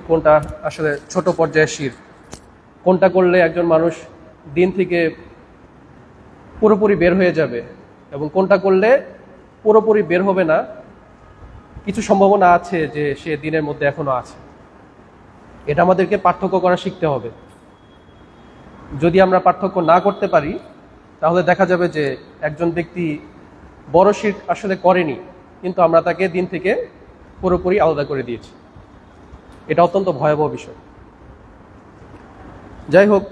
কোনটা আসলে ছোট পর্যায়ের শিরক, কোনটা করলে একজন মানুষ দিন থেকে পুরোপুরি বের হয়ে যাবে এবং কোনটা করলে পুরোপুরি বের হবে না, কিছু সম্ভাবনা আছে যে সে দিনের মধ্যে এখনো আছে। এটা আমাদেরকে পার্থক্য করা শিখতে হবে। যদি আমরা পার্থক্য না করতে পারি তাহলে দেখা যাবে যে একজন ব্যক্তি বড় শিরক আসলে করেনি, কিন্তু আমরা তাকে দিন থেকে পুরোপুরি আলাদা করে দিয়েছি। এটা অত্যন্ত ভয়াবহ বিষয়। যাই হোক,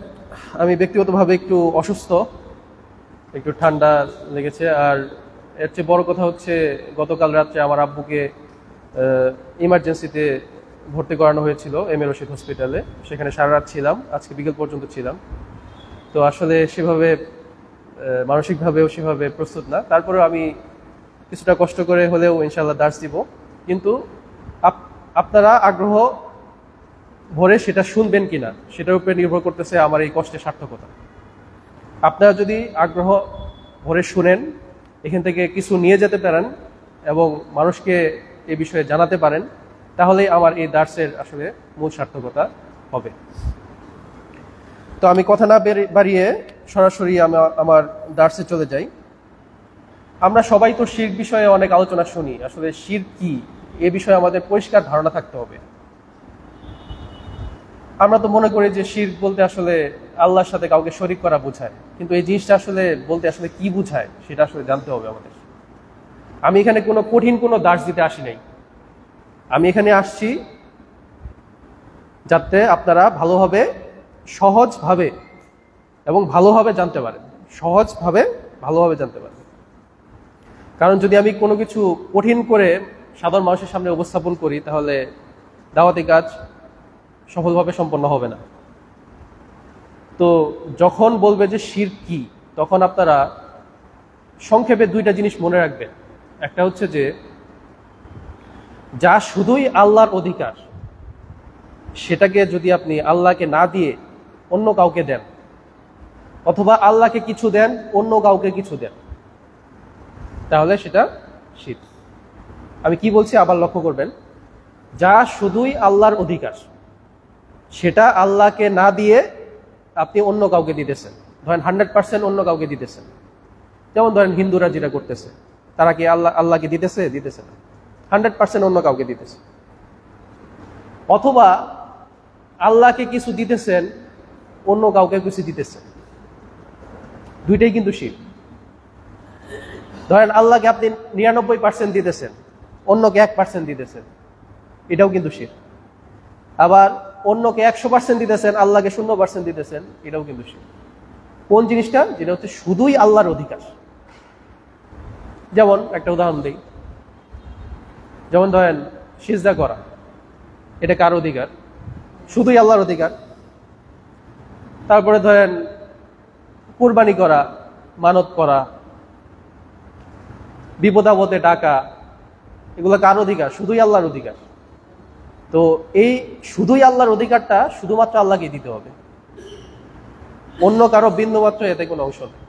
আমি ব্যক্তিগতভাবে একটু অসুস্থ, একটু ঠান্ডা লেগেছে। আর এর চেয়ে বড় কথা হচ্ছে, গতকাল রাত্রে আমার আব্বুকে ইমার্জেন্সিতে ভর্তি করানো হয়েছিল এম এ রশিদ হসপিটালে। সেখানে সারা রাত ছিলাম, আজকে বিকেল পর্যন্ত ছিলাম। তো আসলে সেভাবে মানসিকভাবেও সেভাবে প্রস্তুত না। তারপরেও আমি কিছুটা কষ্ট করে হলেও ইনশাআল্লাহ দার্স দিব। কিন্তু আপনারা আগ্রহ ভরে সেটা শুনবেন কিনা সেটার উপরে নির্ভর করতেছে আমার এই কষ্টের সার্থকতা। আপনারা যদি আগ্রহ ভরে শুনেন, এখান থেকে কিছু নিয়ে যেতে পারেন এবং মানুষকে এই বিষয়ে জানাতে পারেন, তাহলেই আমার এই দার্সের আসলে মূল সার্থকতা হবে। তো আমি কথা না বাড়িয়ে সরাসরি আমার দার্সে চলে যাই। আমরা সবাই তো শিরক বিষয়ে অনেক আলোচনা শুনি। আসলে শিরক কি, এ বিষয়ে আমাদের পরিষ্কার ধারণা থাকতে হবে। আমরা তো মনে করি যে শিরক বলতে আসলে আল্লাহর সাথে কাউকে শরীক করা বোঝায়, কিন্তু এই জিনিসটা আসলে বলতে আসলে কি বোঝায় সেটা আসলে জানতে হবে আমাদের। আমি এখানে কোনো কঠিন কোনো দার্স দিতে আসি নাই। আমি এখানে আসছি যাতে আপনারা ভালোভাবে, সহজভাবে এবং ভালোভাবে জানতে পারেন, সহজভাবে ভালোভাবে জানতে পারেন। কারণ যদি আমি কোনো কিছু কঠিন করে সাধারণ মানুষের সামনে উপস্থাপন করি, তাহলে দাওয়াতি কাজ সফলভাবে সম্পন্ন হবে না। তো যখন বলবে যে শিরক কি, তখন আপনারা সংক্ষেপে দুইটা জিনিস মনে রাখবেন। একটা হচ্ছে যে যা শুধুই আল্লাহর অধিকার, সেটাকে যদি আপনি আল্লাহকে না দিয়ে অন্য কাউকে দেন, অথবা আল্লাহকে কিছু দেন অন্য কাউকে কিছু দেন, তাহলে সেটা শিরক। আমি কি বলছি আবার লক্ষ্য করবেন। যা শুধুই আল্লাহর অধিকার, সেটা আল্লাহকে না দিয়ে আপনি অন্য কাউকে দিতেছেন। ধরেন 100% অন্য কাউকে দিতেছেন। যেমন ধরেন হিন্দুরা যেটা করতেছে, তারা কি আল্লাহকে দিতেছে না, 100% অন্য কাউকে দিতেছে। অথবা আল্লাহকে কিছু দিতেছেন, অন্য কাউকে কিছু দিতেছেন, দুইটাই কিন্তু শিরক। ধরেন আল্লাহকে আপনি 99% দিতেছেন, অন্যকে 1% দিতেছেন, এটাও কিন্তু শিরক। আবার অন্যকে 100% দিতেছেন, আল্লাহকে 0% দিতেছেন, এটাও কিন্তু শিরক। কোন জিনিসটা? যেটা হচ্ছে শুধুই আল্লাহর অধিকার। যেমন একটা উদাহরণ দিই। যেমন ধরেন সিজদা করা, এটা কার অধিকার? শুধুই আল্লাহর অধিকার। তারপরে ধরেন কুরবানি করা, মানত করা, বিপদ আপদে ডাকা, এগুলো কার অধিকার? শুধুই আল্লাহর অধিকার। তো এই শুধুই আল্লাহর অধিকারটা শুধুমাত্র আল্লাহকে দিতে হবে, অন্য কারো বিন্দুমাত্র এতে কোনো অংশ নেই।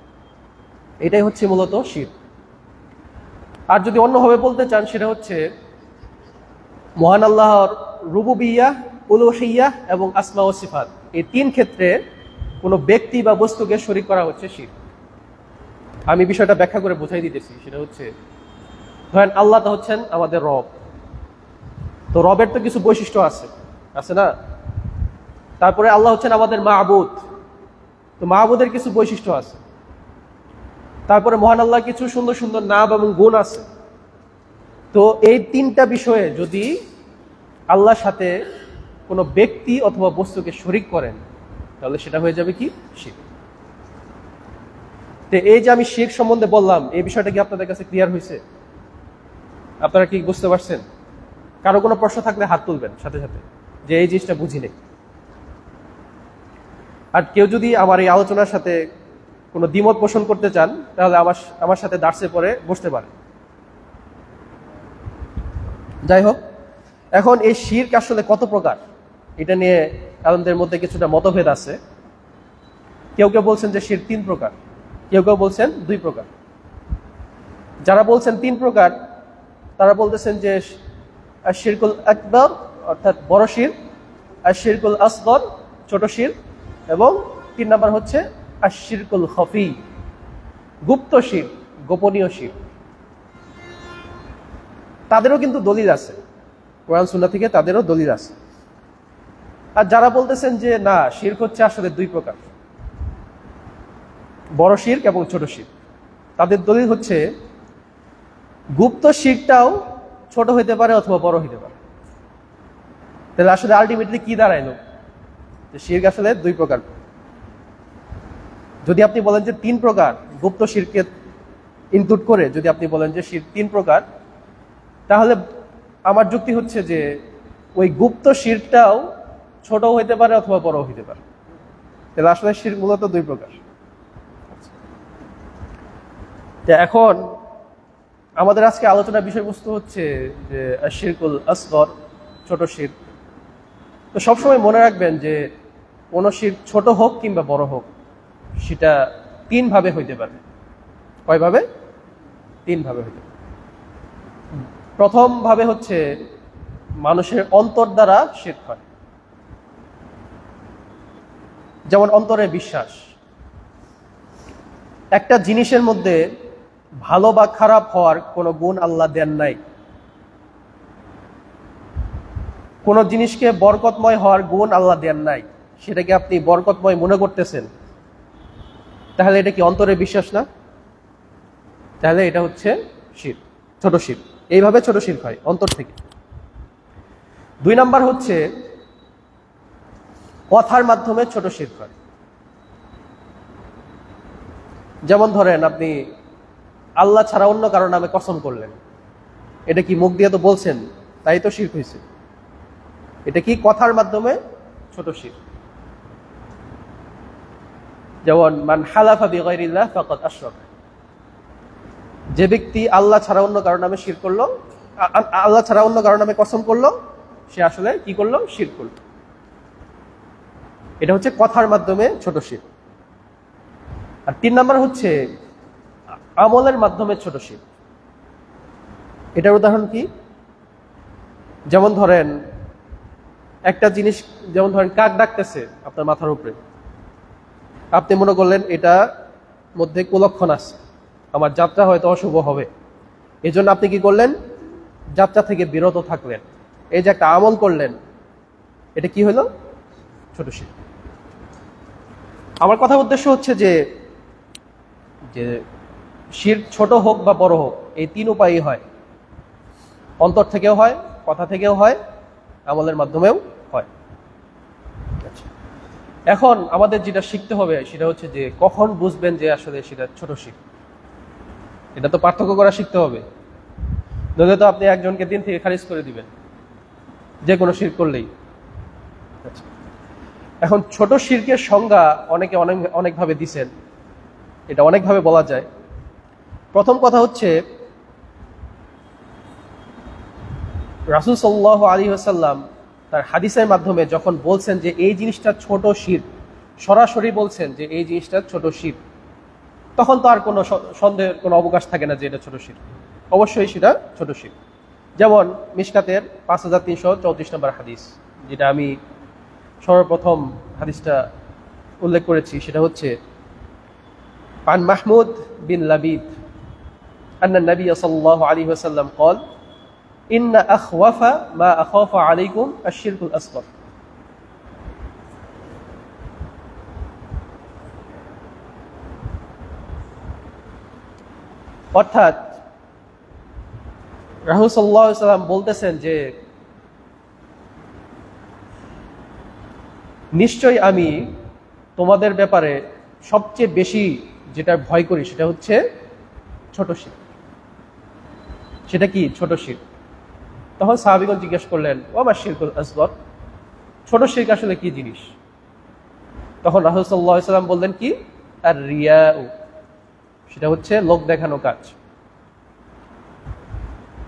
এটাই হচ্ছে মূলত শিরক। আর যদি অন্যভাবে বলতে চান, সেটা হচ্ছে মহান আল্লাহর রুবুবিয়্যাহ, উলুহিয়্যাহ এবং আসমা ও সিফাত, এই তিন ক্ষেত্রে কোনো ব্যক্তি বা বস্তুকে শরীক করা হচ্ছে শিরক। আমি বিষয়টা ব্যাখ্যা করে বোঝাই দিতেছি। সেটা হচ্ছে, ধরেন আল্লাহ তো হচ্ছেন আমাদের রব। তো রবের তো কিছু বৈশিষ্ট্য আছে না? তারপরে আল্লাহ হচ্ছেন আমাদের মাবুদ, তো মাবুদের কিছু বৈশিষ্ট্য আছে। তারপরে মহান আল্লাহ কিছু সুন্দর সুন্দর নাম এবং গুণ আছে। তো এই তিনটা বিষয়ে যদি আল্লাহর সাথে কোনো ব্যক্তি অথবা বস্তুকে শরীক করেন, তাহলে সেটা হয়ে যাবে কি? শিরক। তো এই যে আমি শিরক সম্বন্ধে বললাম, এই বিষয়টা কি আপনাদের কাছে ক্লিয়ার হয়েছে? আপনারা কি বুঝতে পারছেন? কারো কোনো প্রশ্ন থাকলে হাত তুলবেন সাথে সাথে, যে এই জিনিসটা বুঝি নেই। আর কেউ যদি আমার এই আলোচনার সাথে কোনো দ্বিমত পোষণ করতে চান, তাহলে আমার সাথে দার্সে পরে বসতে পারেন। যাই হোক, এখন এই শিরক আসলে কত প্রকার, এটা নিয়ে আলেমদের মধ্যে কিছুটা মতভেদ আছে। কেউ কেউ বলছেন যে শিরক 3 প্রকার, কেউ কেউ বলছেন 2 প্রকার। যারা বলছেন 3 প্রকার, তারা বলতেছেন যে শিরকুল আকবার অর্থাৎ বড় শিরক, আশ-শিরকুল আসগর, ছোট শিরক, এবং 3 নাম্বার হচ্ছে আশ-শিরকুল খফি, গুপ্ত শিরক, গোপনীয় শিরক। তাদেরও কিন্তু দলিল আছে, কোরআন সুন্নাহ থেকে তাদেরও দলিল আছে। আর যারা বলতেছেন যে না, শিরক হচ্ছে আসলে 2 প্রকার, বড় শিরক এবং ছোট শিরক, তাদের দলিল হচ্ছে গুপ্ত শিরকটাও ছোট হইতে পারে অথবা বড় হইতে পারে। তাহলে আসলে আলটিমেটলি কি দাঁড়াইলো, যে শিরক আসলে 2 প্রকার। যদি আপনি বলেন যে 3 প্রকার, গুপ্ত শিরকে ইনক্লুড করে যদি আপনি বলেন যে শিরক 3 প্রকার, তাহলে আমার যুক্তি হচ্ছে যে ওই গুপ্ত শিরকটাও ছোট হইতে পারে অথবা বড় হইতে পারে। তাহলে আসলে শিরক মূলত 2 প্রকার। এখন আমাদের আজকে আলোচনার বিষয়বস্তু হচ্ছে যে শিরকুল আসগর, ছোট শিরক। তো সবসময় মনে রাখবেন যে কোনো শিরক ছোট হোক কিংবা বড় হোক, সেটা 3 ভাবে হইতে পারে। কয়ভাবে? 3 ভাবে হইতে পারে। প্রথম ভাবে হচ্ছে মানুষের অন্তর দ্বারা শিরক হয়, যেমন অন্তরে বিশ্বাস। একটা জিনিসের মধ্যে ভালো বা খারাপ হওয়ার কোনো গুণ আল্লাহ দেন নাই। কোন জিনিসকে বরকতময় হওয়ার গুণ আল্লাহ দেন নাই, সেটাকে আপনি বরকতময় মনে করতেছেন, তাহলে এটা কি অন্তরে বিশ্বাস না? তাহলে এটা হচ্ছে শিরক, ছোট শিরক। এইভাবে ছোট শিরক হয় অন্তর থেকে। 2 নাম্বার হচ্ছে কথার মাধ্যমে ছোট শিরক হয়। যেমন ধরেন আপনি আল্লাহ ছাড়া অন্য কারো নামে কসম করলেন, এটা কি মুখ দিয়ে তো বলছেন, তাই তো শিরক হয়েছে। এটা কি কথার মাধ্যমে ছোট শিরক। যেমন মান হালাফা বিগাইরিল্লাহ ফাকাদ আশরাক, যে ব্যক্তি আল্লাহ ছাড়া অন্য কারো নামে শিরক করলো, আল্লাহ ছাড়া অন্য কারো নামে কসম করলো, সে আসলে কি করলো? শিরক করলো। এটা হচ্ছে কথার মাধ্যমে ছোট শিরক। আর 3 নাম্বার হচ্ছে আমলের মাধ্যমে ছোট শিরক। এটার উদাহরণ কি? যেমন ধরেন একটা জিনিস, যেমন ধরেন কাক ডাকতেছে আপনার মাথার উপরে, আপনি মনে করলেন এটা মধ্যে কুলক্ষণ আছে, আমার যাত্রা হয়তো অশুভ হবে, এজন্য আপনি কি করলেন? যাত্রা থেকে বিরত থাকলেন। এই যে একটা আমল করলেন, এটা কি হলো? ছোট শিরক। আমার কথা উদ্দেশ্য হচ্ছে যে শিরক ছোট হোক বা বড় হোক, এই 3 উপায়ই হয়। অন্তর থেকেও হয়, কথা থেকেও হয়, আমলের মাধ্যমেও হয়। এখন আমাদের যেটা শিখতে হবে সেটা হচ্ছে যে কখন বুঝবেন যে আসলে সেটা ছোট শিরক। এটা তো পার্থক্য করা শিখতে হবে, নইলে তো আপনি একজনকে দিন থেকে খারিজ করে দিবেন যে কোনো শিরক করলেই। এখন ছোট শিরকের সংজ্ঞা অনেকে অনেকভাবে দিছেন, এটা অনেকভাবে বলা যায়। প্রথম কথা হচ্ছে রাসূল সাল্লাল্লাহু আলাইহি ওয়াসাল্লাম তার হাদিসের মাধ্যমে যখন বলছেন যে এই জিনিসটা ছোট শিরক, সরাসরি বলছেন যে এই জিনিসটা ছোট শিরক, তখন তো আর কোনো সন্দেহের কোনো অবকাশ থাকে না যে এটা ছোট শিরক। অবশ্যই সেটা ছোট শিরক। যেমন মিশকাতের 5334 নম্বর হাদিস, যেটা আমি সর্বপ্রথম হাদিসটা উল্লেখ করেছি, সেটা হচ্ছে عن محمود بن لبيد أن النبي صلى الله عليه وسلم قال إن أخوف ما أخاف عليكم الشرك الأصغر। অর্থাৎ রাসূল সাল্লাল্লাহু আলাইহি ওয়াসাল্লাম বলতেছেন যে নিশ্চয়ই আমি তোমাদের ব্যাপারে সবচেয়ে বেশি যেটা ভয় করি সেটা হচ্ছে ছোট শিরক। সেটা কি? ছোট শিরক। তখন সাহাবীগণ জিজ্ঞেস করলেন, ওয়া মা শিরকুল আসগর, ছোট শিরক আসলে কি জিনিস? তখন রাসূল সাল্লাল্লাহু আলাইহি ওয়াসাল্লাম বললেন কি? আর রিয়াউ, সেটা হচ্ছে লোক দেখানো কাজ।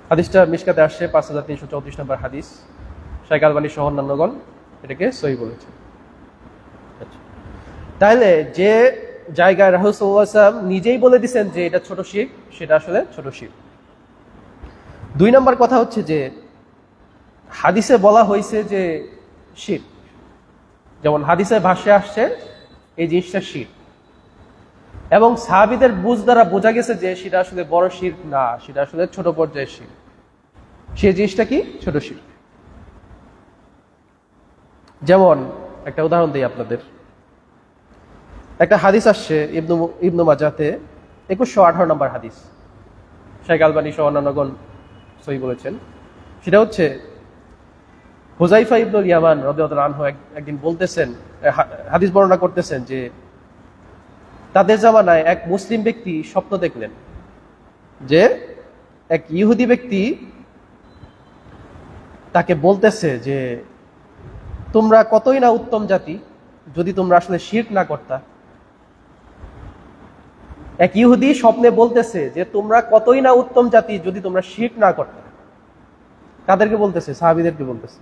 হাদিসটা মিশকাতে আসছে 5334 নম্বর হাদিস। শাইখ আলবানী সহ অন্যান্যগণ এটাকে সহিহ বলেছে। তাহলে যে জায়গায় রাসূল সাল্লাল্লাহু আলাইহি ওয়াসাল্লাম নিজেই বলে দিয়েছেন যে এটা ছোট শিরক, সেটা আসলে ছোট শিরক। 2 নম্বর কথা হচ্ছে যে হাদিসে বলা হয়েছে যে শিরক, যেমন হাদিসে ভাষ্যে আসছে এই জিনিসটা শিরক, এবং সাহাবীদের বুঝ দ্বারা বোঝা গেছে যে সেটা আসলে বড় শিরক না, সেটা আসলে ছোট পর্যায়ের শিরক। সেই জিনিসটা কি? ছোট শিরক। যেমন একটা উদাহরণ দিই আপনাদের। একটা হাদিস আসছে ইবনু মাজাতে 2118 নম্বর হাদিস, শেখ আলবানী সহ অন্যান্যগণ সহি বলেছেন। সেটা হচ্ছে হুযায়ফা ইবনুল ইয়ামান রাদিয়াল্লাহু আনহু একদিন বলতেছেন, হাদিস বর্ণনা করতেছেন যে তাদের জামানায় এক মুসলিম ব্যক্তি স্বপ্ন দেখলেন যে এক ইহুদি ব্যক্তি তাকে বলতেছে যে তোমরা কতই না উত্তম জাতি যদি তোমরা আসলে শিরক না করতা। এক ইহুদি স্বপ্নে বলতেছে যে তোমরা কতই না উত্তম জাতি যদি তোমরা শিরক না করতে। কাদেরকে বলতেছে? সাহাবীদেরকে বলতেছে।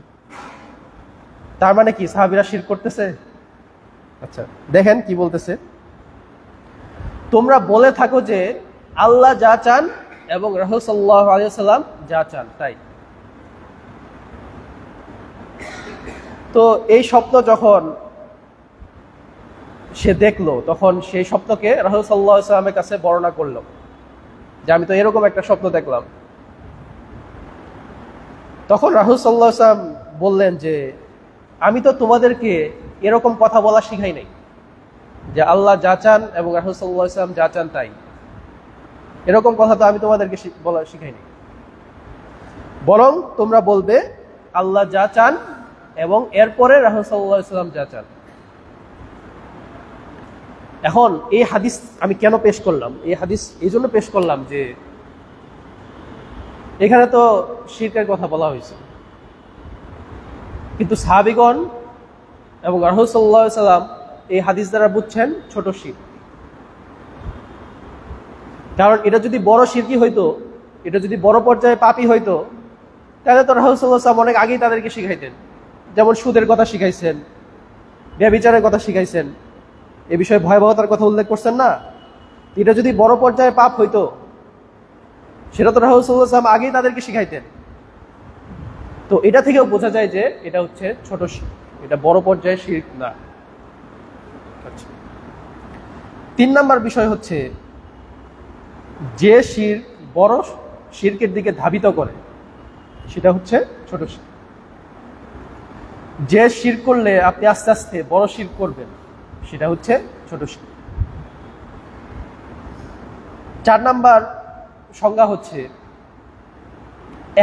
তার মানে কি সাহাবীরা শিরক করতেছে? আচ্ছা দেখেন কি বলতেছে, তোমরা বলে থাকো যে আল্লাহ যা চান এবং রাসূল সাল্লাল্লাহু আলাইহি ওয়াসাল্লাম যা চান তাই। তো এই স্বপ্ন যখন সে দেখলো তখন সেই স্বপ্নকে রাসূল সাল্লাল্লাহু আলাইহি ওয়াসাল্লামের কাছে বর্ণনা করলো যে আমি তো এরকম একটা স্বপ্ন দেখলাম। তখন রাসূল সাল্লাল্লাহু আলাইহি ওয়াসাল্লাম বললেন যে আমি তো তোমাদেরকে এরকম কথা বলা শিখাই নাই যে আল্লাহ যা চান এবং রাসূল সাল্লাল্লাহু আলাইহি ওয়াসাল্লাম যা চান তাই। এরকম কথা তো আমি তোমাদেরকে বলা শিখাই নাই, বরং তোমরা বলবে আল্লাহ যা চান এবং এরপরে রাসূল সাল্লাল্লাহু আলাইহি ওয়াসাল্লাম যা চান। এখন এই হাদিস আমি কেন পেশ করলাম? এই হাদিস এই জন্য পেশ করলাম যে এখানে তো শিরকের কথা বলা হয়েছে, কিন্তু সাহাবীগণ এবং রাসূল সাল্লাল্লাহু আলাইহি ওয়াসাল্লাম এই হাদিস দ্বারা বুঝছেন ছোট শিরক। কারণ এটা যদি বড় শিরকি হইতো, এটা যদি বড় পর্যায়ে পাপী হইতো, তাহলে তো রাসূল সাল্লাল্লাহু আলাইহি ওয়াসাল্লাম অনেক আগেই তাদেরকে শিখাইতেন। যেমন সুদের কথা শিখাইছেন, ব্যভিচারের কথা শিখাইছেন, এ বিষয়ে ভয়াবহতার কথা উল্লেখ করছেন না। এটা যদি বড় পর্যায়ে পাপ হইতো সেটা তো রাসূল সাল্লাল্লাহু আলাইহি ওয়াসাল্লাম আগেই তাদেরকে শিখাইতেন। তো এটা থেকেও বোঝা যায় যে এটা হচ্ছে ছোট শিরক, এটা বড় পর্যায়ের শিরক না। আচ্ছা, 3 নাম্বার বিষয় হচ্ছে যে শিরক বড় শিরকের দিকে ধাবিত করে সেটা হচ্ছে ছোট শিরক। যে শিরক করলে আপনি আস্তে আস্তে বড় শিরক করবেন সেটা হচ্ছে ছোট শিরক। 4 নাম্বার সংজ্ঞা হচ্ছে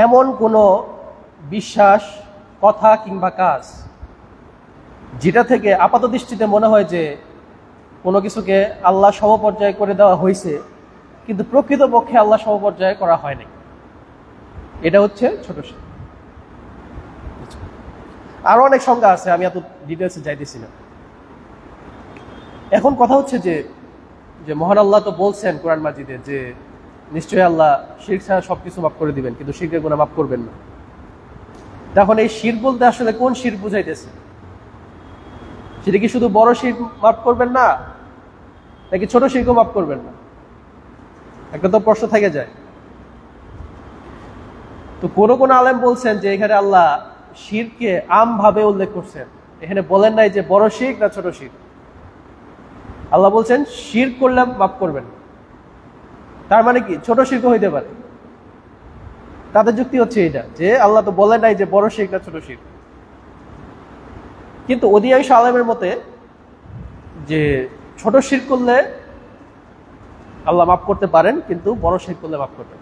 এমন কোনো বিশ্বাস, কথা কিংবা কাজ যেটা থেকে আপাতদৃষ্টিতে মনে হয় যে কোনো কিছুকে আল্লাহ সমপর্যায়ে করে দেওয়া হয়েছে, কিন্তু প্রকৃতপক্ষে আল্লাহ সমপর্যায়ে করা হয়নি, এটা হচ্ছে ছোট শিরক। আরো অনেক সংজ্ঞা আছে, আমি এত ডিটেলসে যাইতেছি না। এখন কথা হচ্ছে যে মহান আল্লাহ তো বলছেন কোরআন মাজিদে যে নিশ্চয়ই আল্লাহ শিরক ছাড়া সবকিছু মাফ করে দিবেন, কিন্তু শিরকের গুনাহ মাফ করবেন না। তখন এই শিরক বলতে আসলে কোন শিরক বুঝাইতেছে? সেটা কি শুধু বড় শিরক মাফ করবেন না, নাকি ছোট শিরকও মাফ করবেন না? একটা তো প্রশ্ন থেকে যায়। তো কোন আলেম বলছেন যে এখানে আল্লাহ শিরককে আমভাবে উল্লেখ করছেন, এখানে বলেন নাই যে বড় শিরক না ছোট শিরক। আল্লাহ বলছেন শিরক করলে মাফ করবেন না, তার মানে কি ছোট শিরক হইতে পারে। তাদের যুক্তি হচ্ছে এটা যে আল্লাহ তো বলেন নাই যে বড় শিরক না ছোট শিরক। কিন্তু অধিকাংশ আলেমের মতে যে ছোট শিরক করলে আল্লাহ মাফ করতে পারেন, কিন্তু বড় শিরক করলে মাফ করবেন।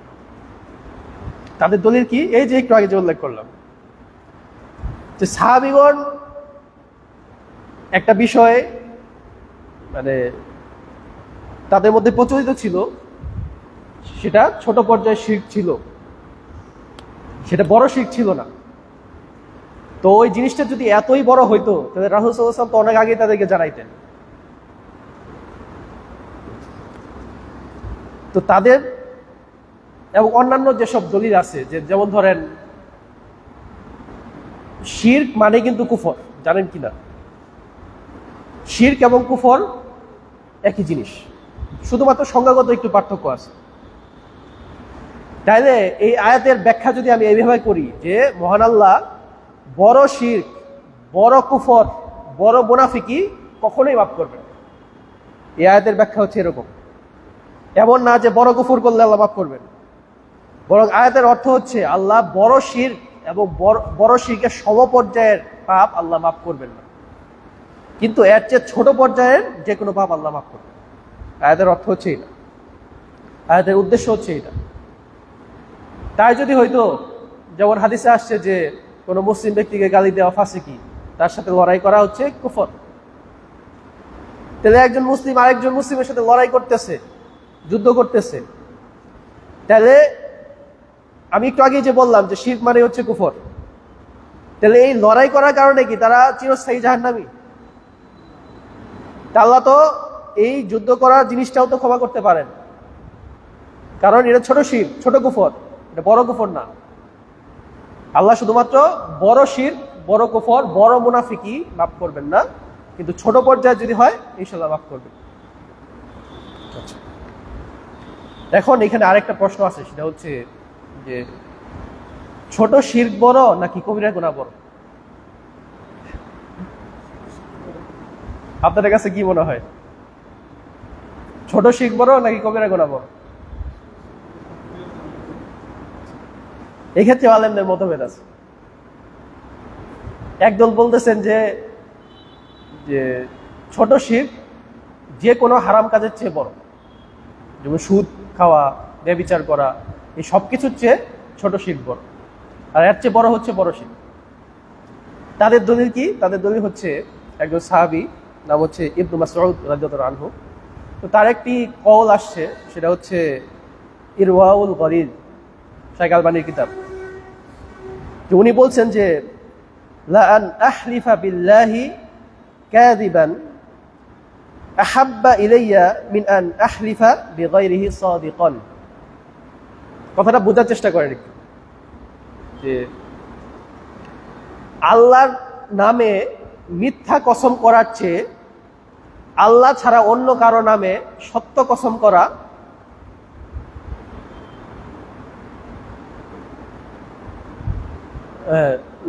তাদের দলিল কি? এই যে একটু আগে যে উল্লেখ করলাম যে সাহাবীগণ একটা বিষয় মানে তাদের মধ্যে প্রচলিত ছিল, সেটা ছোট পর্যায়ে শিরক ছিল, সেটা বড় শিরক ছিল না। তো ওই জিনিসটা যদি এতই বড় হইতো তাহলে রাসূল সাল্লাল্লাহু আলাইহি ওয়াসাল্লাম তো অনেক আগেই তাদেরকে জানাইতেন। তো তাদের এবং অন্যান্য যেসব দলিল আছে, যেমন ধরেন শিরক মানে কিন্তু কুফর, জানেন কিনা? শিরক এবং কুফর একই জিনিস, শুধুমাত্র সংজ্ঞাগত একটু পার্থক্য আছে। তাইলে এই আয়াতের ব্যাখ্যা যদি আমি এইভাবে করি যে মহান আল্লাহ বড় শিরক, বড় কুফর, বড় মুনাফিকি কখনোই মাফ করবে না। এই আয়াতের ব্যাখ্যা হচ্ছে এরকম, এমন না যে বড় কুফর করলে আল্লাহ মাফ করবেন, বরং আয়াতের অর্থ হচ্ছে আল্লাহ বড় শিরক এবং বড় শিরকের সমপর্যায়ের পাপ আল্লাহ মাফ করবেন না, কিন্তু এর চেয়ে ছোট পর্যায়ের যে কোনো পাপ আল্লাহ মাফ করবেন। আয়াতের অর্থ হচ্ছে এটা, আয়াতের উদ্দেশ্য হচ্ছে এটা। তাই যদি হয়তো যেমন হাদিসে আসছে যে কোনো মুসলিম ব্যক্তিকে গালি দেওয়া ফাসিকি, তার সাথে লড়াই করা হচ্ছে কুফর, তাহলে একজন মুসলিম আরেকজন মুসলিমের সাথে লড়াই করতেছে, যুদ্ধ করতেছে, তাহলে আমি একটু আগে যে বললাম যে শিরক মানে হচ্ছে কুফর, তাহলে এই লড়াই করার কারণে কি তারা চিরস্থায়ী জাহান্নামী? আল্লাহ তো এই যুদ্ধ করার জিনিসটাও তো ক্ষমা করতে পারেন, কারণ এটা ছোট শিরক, ছোট কুফর, এটা বড় কুফর না। আল্লাহ শুধুমাত্র বড় শিরক, বড় কুফর, বড় মুনাফিকি মাফ করবেন না, কিন্তু ছোট পর্যায়ে যদি হয় ইনশাআল্লাহ মাফ করবেন। এখন এখানে আরেকটা প্রশ্ন আছে, সেটা হচ্ছে যে ছোট শিরক বড় নাকি কবিরা গুনাহ বড়? আপনাদের কাছে কি মনে হয়, ছোট শিরক বড় নাকি কবিরা গুনাহ বড়? এক্ষেত্রে আলেমদের মতভেদ আছে। একদল বলতেছেন যে ছোট শিরক যে কোনো হারাম কাজের চেয়ে বড়, যেমন সুদ খাওয়া, ব্যভিচার করা, এই সব কিছুর চেয়ে ছোট শিরক বড়, আর এর চেয়ে বড় হচ্ছে বড় শিরক। তাদের দলিল কি? তাদের দলিল হচ্ছে একজন সাহাবী, নাম হচ্ছে ইবনু মাসউদ রাদিয়াল্লাহু আনহু। তো তার একটি কওল আসছে, সেটা হচ্ছে ইরওয়াউল গলিল, শাইখ আলবানীর কিতাব। তো উনি বলছেন যে লা আন আহলিফা বিল্লাহি কাযিবান আহাব্বা ইলাইয়া মিন আন আহলিফা বিগাইরিহি সাদিকান। কথাটা বোঝার চেষ্টা করেন একটু, যে আল্লাহর নামে মিথ্যা কসম করার চেয়ে আল্লাহ ছাড়া অন্য কারো নামে সত্য কসম করা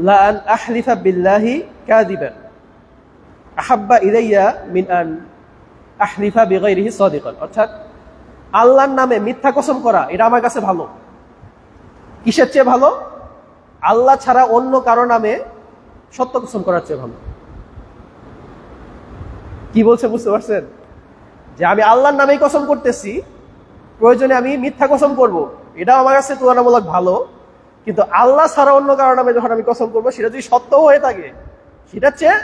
লা আন আহলিফা বিল্লাহি কাযিবান আহাব্বা ইলাইয়া মিন আন আহলিফা বিগাইরিহি সাদিকান। অর্থাৎ আল্লাহর নামে মিথ্যা কসম করা এটা আমার কাছে ভালো। কিসের চেয়ে ভালো? আল্লাহ ছাড়া অন্য কারো নামে সত্য কসম করার চেয়ে ভালো। কি বলছে বুঝতে পারছেন? যে আমি আল্লাহর নামেই কসম করতেছি, প্রয়োজনে আমি মিথ্যা কসম করব, এটা আমার কাছে তুলনামূলক ভালো, কিন্তু আল্লাহ ছাড়া অন্য কারো নামে যখন আমি কসম করবো, সেটা যদি সত্য হয়ে থাকে, সেটার চেয়ে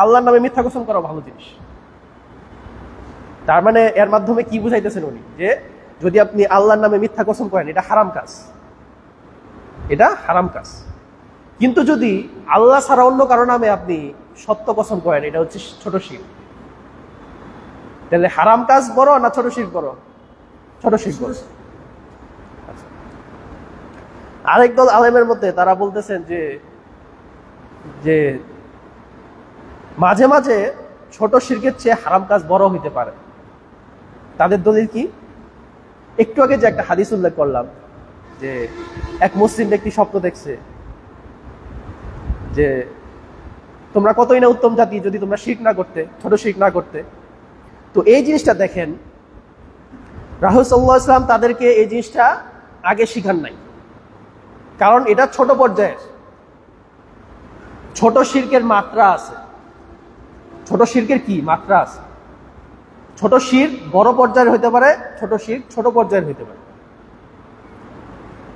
আল্লাহর নামে মিথ্যা কসম করা ভালো জিনিস। তার মানে এর মাধ্যমে কি বুঝাইতেছেন উনি? যে যদি আপনি আল্লাহর নামে মিথ্যা কসম করেন, এটা হারাম কাজ, এটা হারাম কাজ। কিন্তু যদি আল্লাহ ছাড়া অন্য কারো নামে আপনি সত্য কসম করেন, এটা হচ্ছে ছোট শিরক। তাহলে হারাম কাজ বড় না ছোট শিরক বড়? ছোট শিরক বড়। আরেক দল আলেমের মধ্যে তারা বলতেছেন যে মাঝে মাঝে ছোট শিরকের চেয়ে হারাম কাজ বড় হইতে পারে। তাদের দলিল কি? একটু আগে যে একটা হাদিস উল্লেখ করলাম, যে এক মুসলিম ব্যক্তি স্বপ্ন দেখছে যে তোমরা কতই না উত্তম জাতি যদি তোমরা শিরক না করতে, ছোট শিরক না করতে। তো এই জিনিসটা দেখেন, রাসূল সাল্লাল্লাহু আলাইহি ওয়াসাল্লাম তাদেরকে এই জিনিসটা আগে শিখান নাই, কারণ এটা ছোট পর্যায়ের। ছোট শিরকের মাত্রা আছে, ছোট শিরকের কি মাত্রা আছে। ছোট শিরক বড় পর্যায়ের হইতে পারে, ছোট শিরক ছোট পর্যায়ের হইতে পারে।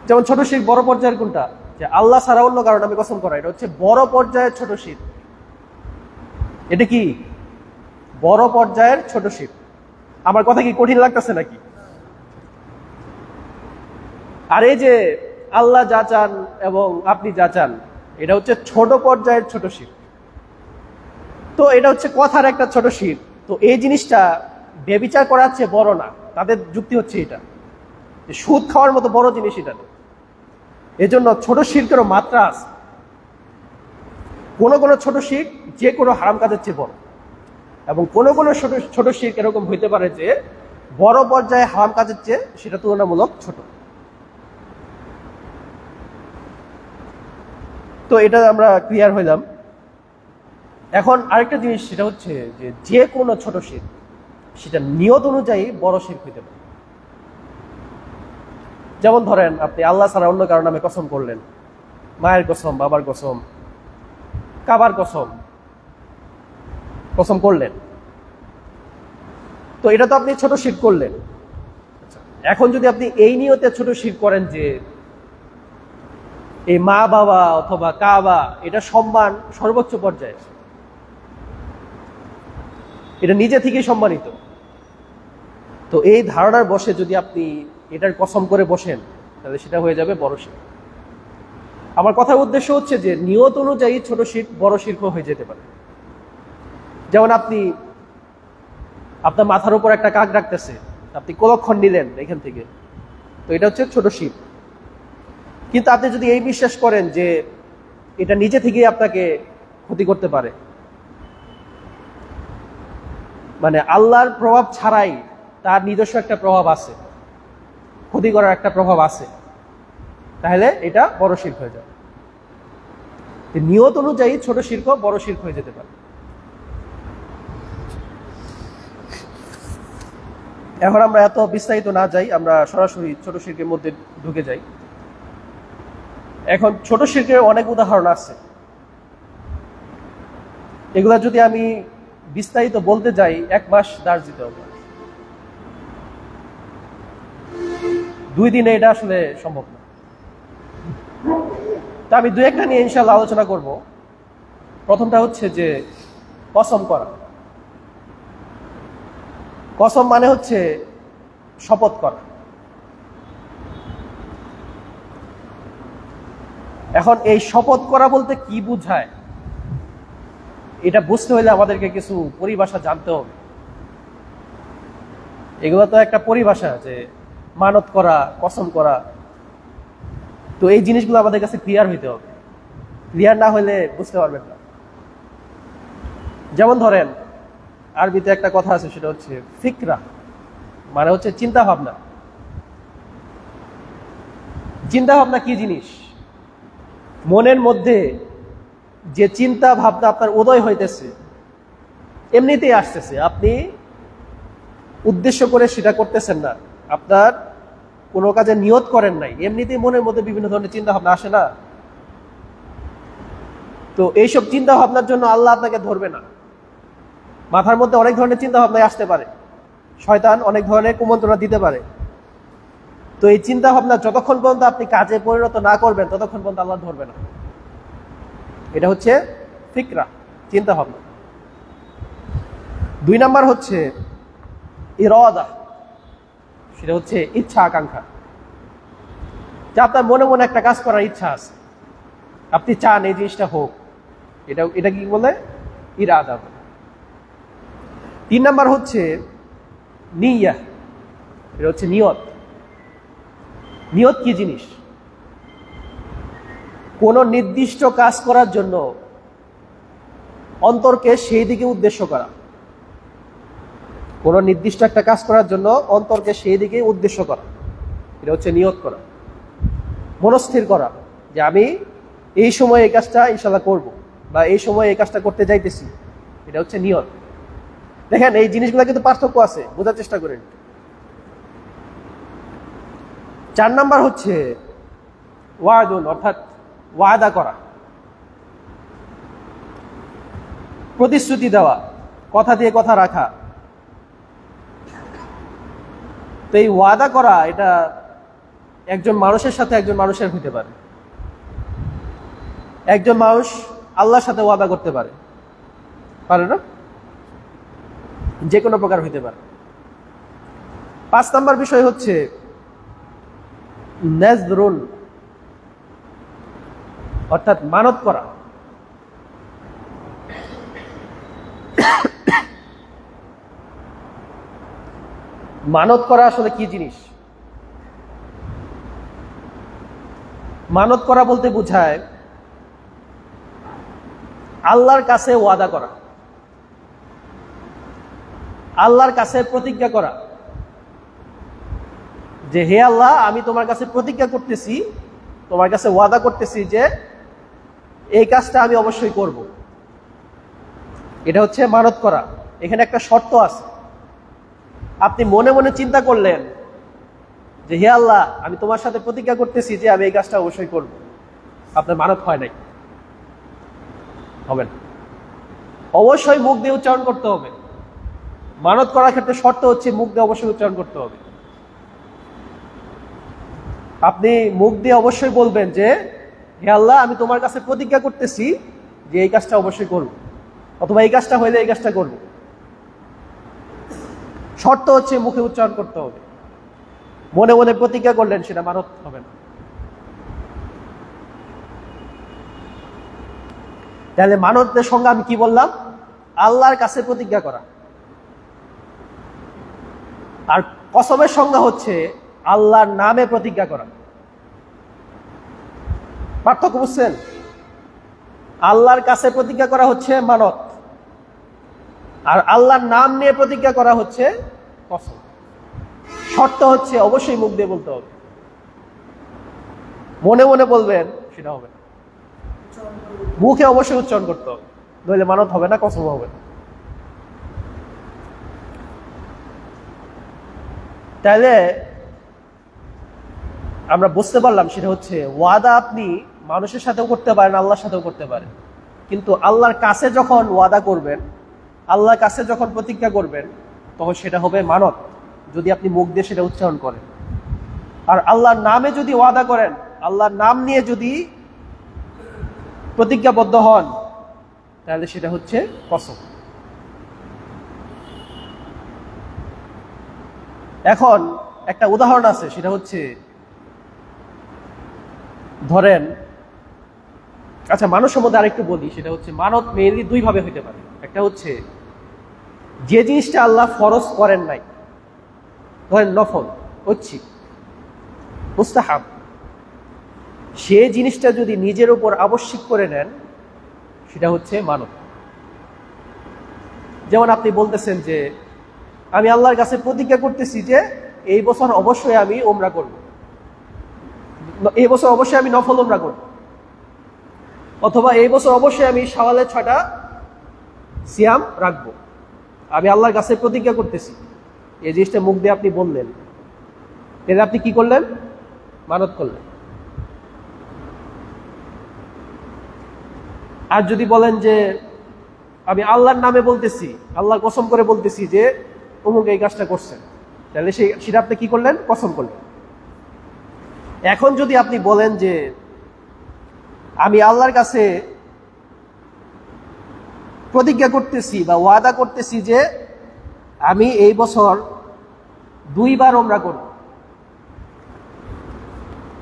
যেমন ছোট শিরক বড় পর্যায়ের কোনটা? যে আল্লাহ ছাড়া অন্য কারণে আমি কসম করা, এটা হচ্ছে বড় পর্যায়ের ছোট শিরক। এটা কি বড় পর্যায়ের ছোট শিরক? আমার কথা কি কঠিন লাগতেছে নাকি? আর এই যে আল্লাহ যা চান এবং আপনি যা চান, এটা হচ্ছে ছোট পর্যায়ের ছোট শিরক। তো এটা হচ্ছে কথার একটা ছোট শিরক। তো এই জিনিসটা ব্যভিচার করার চেয়ে বড় না। তাদের যুক্তি হচ্ছে এটা, যে সুদ খাওয়ার মতো বড় জিনিস এটা না। এজন্য ছোট শিরকেরও মাত্রা আছে। কোনো কোনো ছোট শিরক যে কোনো হারাম কাজের চেয়ে বড়, এবং কোনো কোনো ছোট শিরক এরকম হইতে পারে যে বড় পর্যায়ে হারাম কাজের চেয়ে সেটা তুলনামূলক ছোট। তো এটা আমরা ক্লিয়ার হইলাম। এখন আরেকটা জিনিস, সেটা হচ্ছে যে যে কোনো ছোট শিরক সেটা নিয়ত অনুযায়ী বড় শিরক হইতে পারে। যেমন ধরেন আপনি আল্লাহ ছাড়া অন্য কারো নামে কসম করলেন, মায়ের কসম, বাবার কসম, কাবার কসম কসম করলেন, তো এটা তো আপনি ছোট শিরক করলেন। এখন যদি আপনি এই নিয়তে ছোট শিরক করেন যে এই মা বাবা অথবা কাবা এটা সম্মান সর্বোচ্চ পর্যায়ে, এটা নিজে থেকেই সম্মানিত, তো এই ধারণার বসে যদি আপনি এটার কসম করে বসেন তাহলে সেটা হয়ে যাবে বড় শিরক। আমার কথার উদ্দেশ্য হচ্ছে যে নিয়ত অনুযায়ী ছোট শিরক বড় শিরক হয়ে যেতে পারে। যেমন আপনি আপনার মাথার উপর একটা কাক ডাকতেছে, আপনি কলক্ষণ নিলেন এখান থেকে, তো এটা হচ্ছে ছোট শিরক। কিন্তু আপনি যদি এই বিশ্বাস করেন যে এটা নিজে থেকেই আপনাকে ক্ষতি করতে পারে, মানে আল্লাহর প্রভাব ছাড়াই তার নিজস্ব একটা প্রভাব আছে, ক্ষতি করার একটা প্রভাব আছে, তাহলে এটা বড় শিরক হয়ে যাবে। নিয়ত অনুযায়ী ছোট শিরক বড় শিরক হয়ে যেতে পারে। এখন আমরা এত বিস্তারিত না যাই, আমরা সরাসরি ছোট শিরকের মধ্যে ঢুকে যাই। এখন ছোট শিরকের অনেক উদাহরণ আছে, এগুলা যদি আমি বিস্তারিত বলতে যাই 1 মাস দাঁড় দিতে হবে, 2 দিনে এটা আসলে সম্ভব না। তা আমি 2-1টা নিয়ে ইনশাআল্লাহ আলোচনা করব। প্রথমটা হচ্ছে যে কসম করা। কসম মানে হচ্ছে শপথ করা। এখন এই শপথ করা বলতে কি বোঝায়, এটা বুঝতে হলে আমাদেরকে কিছু পরিভাষা জানতে হবে। এগুলো তো একটা পরিভাষা, যে মানত করা, কসম করা, তো এই জিনিসগুলো আমাদের কাছে ক্লিয়ার হইতে হবে। ক্লিয়ার না হলে বুঝতে পারবেন না। যেমন ধরেন আরবিতে একটা কথা আছে, সেটা হচ্ছে ফিকরা, মানে হচ্ছে চিন্তা ভাবনা। চিন্তা ভাবনা কি জিনিস? মনের মধ্যে যে চিন্তা ভাবনা আপনার উদয় হইতেছে, এমনিতেই আসতেছে, আপনি উদ্দেশ্য করে সেটা করতেছেন না, আপনার কোনো কাজে নিয়ত করেন নাই, এমনিতেই মনের মধ্যে বিভিন্ন ধরনের চিন্তা ভাবনা আসে না? তো এইসব চিন্তা ভাবনার জন্য আল্লাহ আপনাকে ধরবে না। মাথার মধ্যে অনেক ধরনের চিন্তা ভাবনা আসতে পারে, শয়তান অনেক ধরনের কুমন্ত্রণা দিতে পারে, তো এই চিন্তা ভাবনা যতক্ষণ পর্যন্ত আপনি কাজে পরিণত না করবেন ততক্ষণ পর্যন্ত আল্লাহ ধরবে না। এটা হচ্ছে ফিকরা, চিন্তা ভাবনা। 2 নাম্বার হচ্ছে ইরাদা, সেটা হচ্ছে ইচ্ছা আকাঙ্ক্ষা। যে আপনার মনে মনে একটা কাজ করার ইচ্ছা আছে, আপনি চান এই জিনিসটা হোক, এটা কি বলে? ইরাদা। 3 নাম্বার হচ্ছে নিয়া, এটা হচ্ছে নিয়ত। নিয়ত কি জিনিস? কোন নির্দিষ্ট কাজ করার জন্য অন্তরকে সেই দিকে উদ্দেশ্য করা। কোন নির্দিষ্ট একটা কাজ করার জন্য অন্তরকে সেই দিকে উদ্দেশ্য করা, এটা হচ্ছে নিয়ত করা। মনস্থির করা যে আমি এই সময় এই কাজটা ইনশাআল্লাহ করব, বা এই সময় এই কাজটা করতে যাইতেছি, এটা হচ্ছে নিয়ত। দেখেন এই জিনিসগুলো কিন্তু পার্থক্য আছে, বোঝার চেষ্টা করেন। 4 নাম্বার হচ্ছে ওয়াদুন, অর্থাৎ ওয়াদা করা, প্রতিশ্রুতি দেওয়া, কথা দিয়ে কথা রাখা। তো এই ওয়াদা করা, এটা একজন মানুষের সাথে একজন মানুষের হইতে পারে। একজন মানুষ আল্লাহর সাথে ওয়াদা করতে পারে, পারে না? যে কোনো প্রকার হইতে পারে। 5 নাম্বার বিষয় হচ্ছে নাযরুন, অর্থাৎ মানত করা। মানত করা আসলে কি জিনিস? মানত করা বলতে বোঝায় আল্লাহর কাছে ওয়াদা করা, আল্লাহর কাছে প্রতিজ্ঞা করা যে হে আল্লাহ, আমি তোমার কাছে প্রতিজ্ঞা করতেছি, তোমার কাছে ওয়াদা করতেছি যে এই কাজটা আমি অবশ্যই করব। এটা হচ্ছে মানত করা। এখানে একটা শর্ত আছে। আপনি মনে মনে চিন্তা করলেন যে হে আল্লাহ, আমি তোমার সাথে প্রতিজ্ঞা করতেছি যে আমি এই কাজটা অবশ্যই করব, আপনার মানত হয় নাই, হবে না। অবশ্যই মুখ দিয়ে উচ্চারণ করতে হবে। মানত করার ক্ষেত্রে শর্ত হচ্ছে মুখ দিয়ে অবশ্যই উচ্চারণ করতে হবে। আপনি মুখ দিয়ে অবশ্যই বলবেন যে হে আল্লাহ, আমি তোমার কাছে প্রতিজ্ঞা করতেছি যে এই কাজটা অবশ্যই করব, অথবা এই কাজটা হইলে এই কাজটা করব। শর্ত হচ্ছে মুখে উচ্চারণ করতে হবে। মনে মনে প্রতিজ্ঞা করলেন, সেটা মানত হবে না। তাহলে মানতের সঙ্গে আমি কি বললাম? আল্লাহর কাছে প্রতিজ্ঞা করা। আর কসমের সংজ্ঞা হচ্ছে আল্লাহর নামে প্রতিজ্ঞা করা। পার্থক্য বুঝছেন? আল্লাহর কাছে প্রতিজ্ঞা করা হচ্ছে মানত, আর আল্লাহর নাম নিয়ে প্রতিজ্ঞা করা হচ্ছে কসম। শর্ত হচ্ছে অবশ্যই মুখ দিয়ে বলতে হবে। মনে মনে বলবেন সেটা হবে না, মুখে অবশ্যই উচ্চারণ করতে হবে, নইলে মানত হবে না, কসম হবে না। তাইলে আমরা বুঝতে পারলাম সেটা হচ্ছে ওয়াদা আপনি মানুষের সাথেও করতে পারেন, আল্লাহর সাথেও করতে পারেন, কিন্তু আল্লাহর কাছে যখন ওয়াদা করবেন, আল্লাহর কাছে যখন প্রতিজ্ঞা করবেন, তখন সেটা হবে মানত, যদি আপনি মুখ দিয়ে সেটা উচ্চারণ করেন। আর আল্লাহর নামে যদি ওয়াদা করেন, আল্লাহর নাম নিয়ে যদি প্রতিজ্ঞাবদ্ধ হন, তাহলে সেটা হচ্ছে কসম। এখন একটা উদাহরণ আছে, সেটা হচ্ছে ধরেন, আচ্ছা মানুষের মধ্যে আরেকটু বলি, সেটা হচ্ছে মানত মেইনলি দুই ভাবে হইতে পারে। একটা হচ্ছে যে জিনিসটা আল্লাহ ফরজ করেন নাই, ধরেন নফল, ঐচ্ছিক, মুস্তাহাব, সে জিনিসটা যদি নিজের উপর আবশ্যিক করে নেন, সেটা হচ্ছে মানত। যেমন আপনি বলতেছেন যে আমি আল্লাহর কাছে প্রতিজ্ঞা করতেছি যে এই বছর অবশ্যই আমি উমরা করব, এই বছর অবশ্যই আমি নফল উমরা করব, অথবা এই বছর অবশ্যই আমি শাওয়ালের 6টা সিয়াম রাখবো। আমি আল্লাহর কাছে প্রতিজ্ঞা করতেছি, এই জিনিসটা মুখ দিয়ে আপনি বললেন, তাহলে আপনি কি করলেন? মানত করলেন। আর যদি বলেন যে আমি আল্লাহর নামে বলতেছি, আল্লাহর কসম করে বলতেছি যে অমুক এই কাজটা করছেন, তাহলে সেটা আপনি কি করলেন? কসম করলেন। এখন যদি আপনি বলেন যে আমি আল্লাহর কাছে প্রতিজ্ঞা করতেছি বা ওয়াদা করতেছি যে আমি এই বছর 2 বার উমরা করব,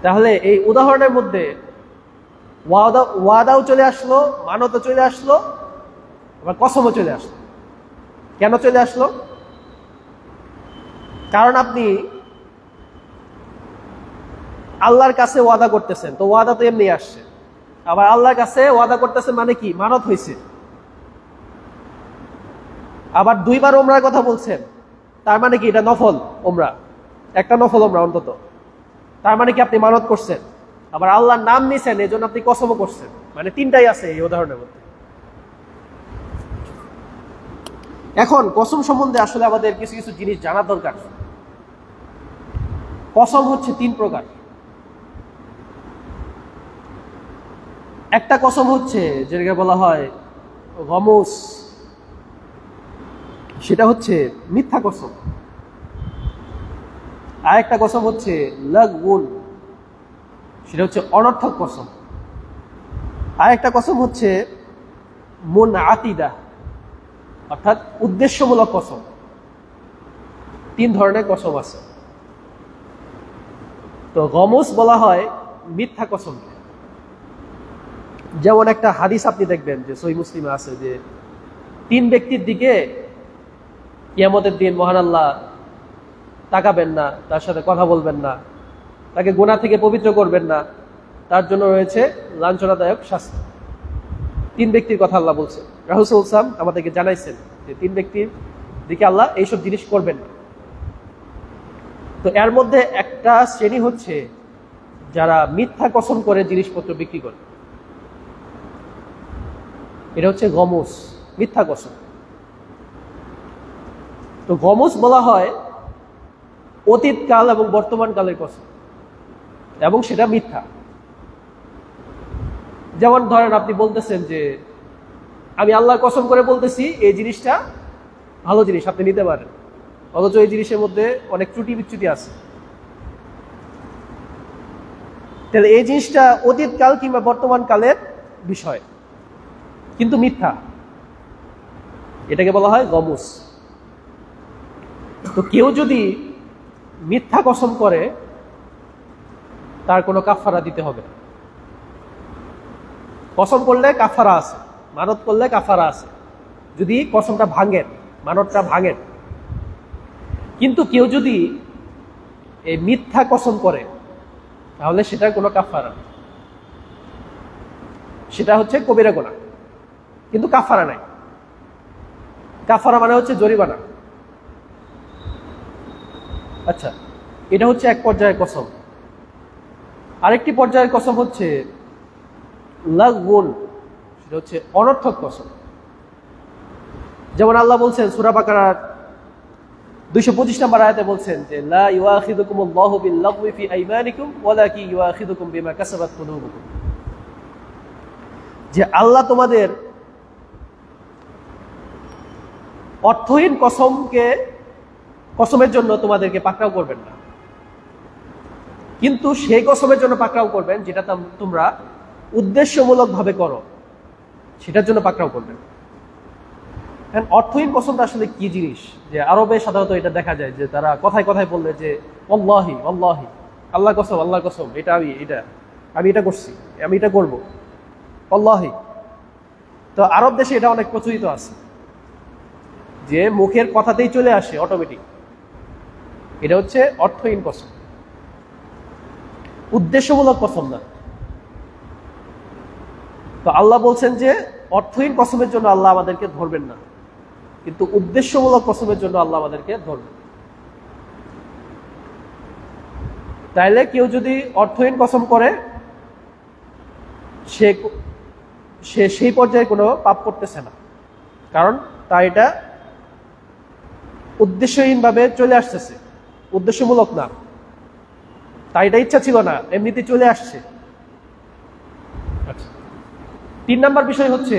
তাহলে এই উদাহরণের মধ্যে ওয়াদাও চলে আসলো, মানতও চলে আসলো, আবার কসমও চলে আসলো। কেন চলে আসলো? কারণ আপনি আল্লাহর কাছে ওয়াদা করতেছেন, তো ওয়াদা তো এমনি আসছে। আবার আল্লাহর কাছে ওয়াদা করতেছেন মানে কি? মানত হয়েছে। আবার 2 বার উমরার কথা বলছেন, তার মানে কি? এটা নফল উমরা, একটা নফল উমরা অন্তত, তার মানে কি? আপনি মানত করছেন। আবার আল্লাহর নাম নিছেন, এই জন্য আপনি কসমও করছেন, মানে 3টাই আছে এই উদাহরণের মধ্যে। এখন কসম সম্বন্ধে আসলে আমাদের কিছু কিছু জিনিস জানা দরকার। কসম হচ্ছে 3 প্রকার। একটা কসম হচ্ছে যেটাকে বলা হয় গমুস, সেটা হচ্ছে মিথ্যা কসম। আর একটা কসম হচ্ছে লাগউন, সেটা হচ্ছে অনর্থক কসম। আর একটা কসম হচ্ছে মুনআতিদা, অর্থাৎ উদ্দেশ্যমূলক কসম। 3 ধরনের কসম আছে। তো গমুস বলা হয় মিথ্যা কসম। যেমন একটা হাদিস আপনি দেখবেন যে সহিহ মুসলিমে আছে যে 3 ব্যক্তির দিকে কিয়ামতের দিন মহান আল্লাহ তাকাবেন না, তার সাথে কথা বলবেন না, তাকে গুনাহ থেকে পবিত্র করবেন না, তার জন্য রয়েছে লাঞ্ছনাদায়ক শাস্তি। 3 ব্যক্তির কথা আল্লাহ বলছেন। রাসূল সাল্লাল্লাহু আলাইহি ওয়াসাল্লাম আমাদেরকে জানাইছেন যে 3 ব্যক্তির দিকে আল্লাহ এইসব জিনিস করবেন না। তো এর মধ্যে একটা শ্রেণী হচ্ছে যারা মিথ্যা কসম করে জিনিসপত্র বিক্রি করে, এটা হচ্ছে গমুস, মিথ্যা কসম। তো গমুস বলা হয় অতীতকাল এবং বর্তমান কালের কসম, এবং সেটা মিথ্যা। যেমন ধরেন আপনি বলতেছেন যে আমি আল্লাহর কসম করে বলতেছি এই জিনিসটা ভালো জিনিস, আপনি নিতে পারেন, অথচ এই জিনিসের মধ্যে অনেক ত্রুটি বিচ্যুতি আছে। তাহলে এই জিনিসটা অতীতকাল কিংবা বর্তমান কালের বিষয়, কিন্তু মিথ্যা, এটাকে বলা হয় গমুস। তো কেউ যদি মিথ্যা কসম করে তার কোনো কাফারা দিতে হবে না। কসম করলে কাফারা আছে, মানত করলে কাফারা আছে, যদি কসমটা ভাঙেন, মানতটা ভাঙেন। কিন্তু কেউ যদি এই মিথ্যা কসম করে তাহলে সেটার কোনো কাফারা নেই, সেটা হচ্ছে কবিরা গুনাহ, কিন্তু কাফারা নাই। কাফারা মানে হচ্ছে জরিমানা। আচ্ছা, এটা হচ্ছে এক পর্যায়ের কসম। আরেকটি পর্যায়ের কসম হচ্ছে লাগউন, সেটা হচ্ছে অনর্থক কসম। যেমন আল্লাহ বলছেন সূরা বাকারার 225 নম্বর আয়াতে বলছেন যে লা ইউআখিযুকুমুল্লাহু বিল-লাগওয়ি ফি আইমানিকুম ওয়ালাকিন ইউআখিযুকুম বিমা কাসাবাত কুলুবুকুম, যে আল্লাহ তোমাদের অর্থহীন কসমের জন্য তোমাদেরকে পাকড়াও করবেন না, কিন্তু সেই কসমের জন্য পাকড়াও করবেন যেটা তোমরা উদ্দেশ্যমূলকভাবে করো, সেটার জন্য পাকড়াও করবেন। অর্থহীন কসমটা আসলে কি জিনিস? যে আরবে সাধারণত এটা দেখা যায় যে তারা কথায় কথায় বললে যে আল্লাহি আল্লাহি, আল্লাহ কসম আল্লাহ কসম, আমি এটা করছি, আমি এটা করব, আল্লাহি। তো আরব দেশে এটা অনেক প্রচলিত আছে, যে মুখের কথাতেই চলে আসে অটোমেটিক। এটা হচ্ছে অর্থহীন কসম, উদ্দেশ্যমূলক কসম না। তো আল্লাহ বলছেন যে অর্থহীন কসমের জন্য আল্লাহ আমাদেরকে ধরবেন না, কিন্তু উদ্দেশ্যমূলক কসমের জন্য আল্লাহ আমাদেরকে ধরবেন। তাইলে কেউ যদি অর্থহীন কসম করে সে সেই পর্যায়ে কোনো পাপ করতেছে না, কারণ তার এটা উদ্দেশ্যহীনভাবে চলে আসতেছে, উদ্দেশ্যমূলক না, তাই এটা ইচ্ছা ছিল না, এমনিতে চলে আসছে। 3 নম্বর বিষয় হচ্ছে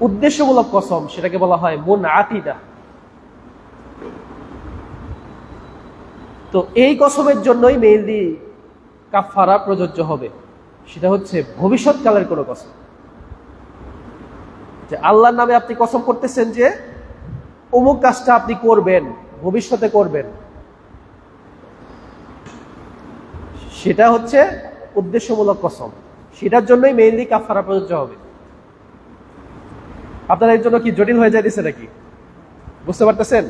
উদ্দেশ্যমূলক কসম, সেটাকে বলা হয় মুনআকিদা। তো এই কসমের জন্যই মেইনলি কাফারা প্রযোজ্য হবে, সেটা হচ্ছে ভবিষ্যৎকালের কোনো কসম। যে আল্লাহর নামে আপনি কসম করতেছেন যে অমুক কাজটা আপনি করবেন, ভবিষ্যতে করবেন, সেটা হচ্ছে উদ্দেশ্যমূলক কসম, সেটার জন্যই মেইনলি কাফারা প্রযোজ্য হবে। আপনারা এর জন্য কি জটিল হয়ে যাইতেছে নাকি? বুঝতে পারতেছেন?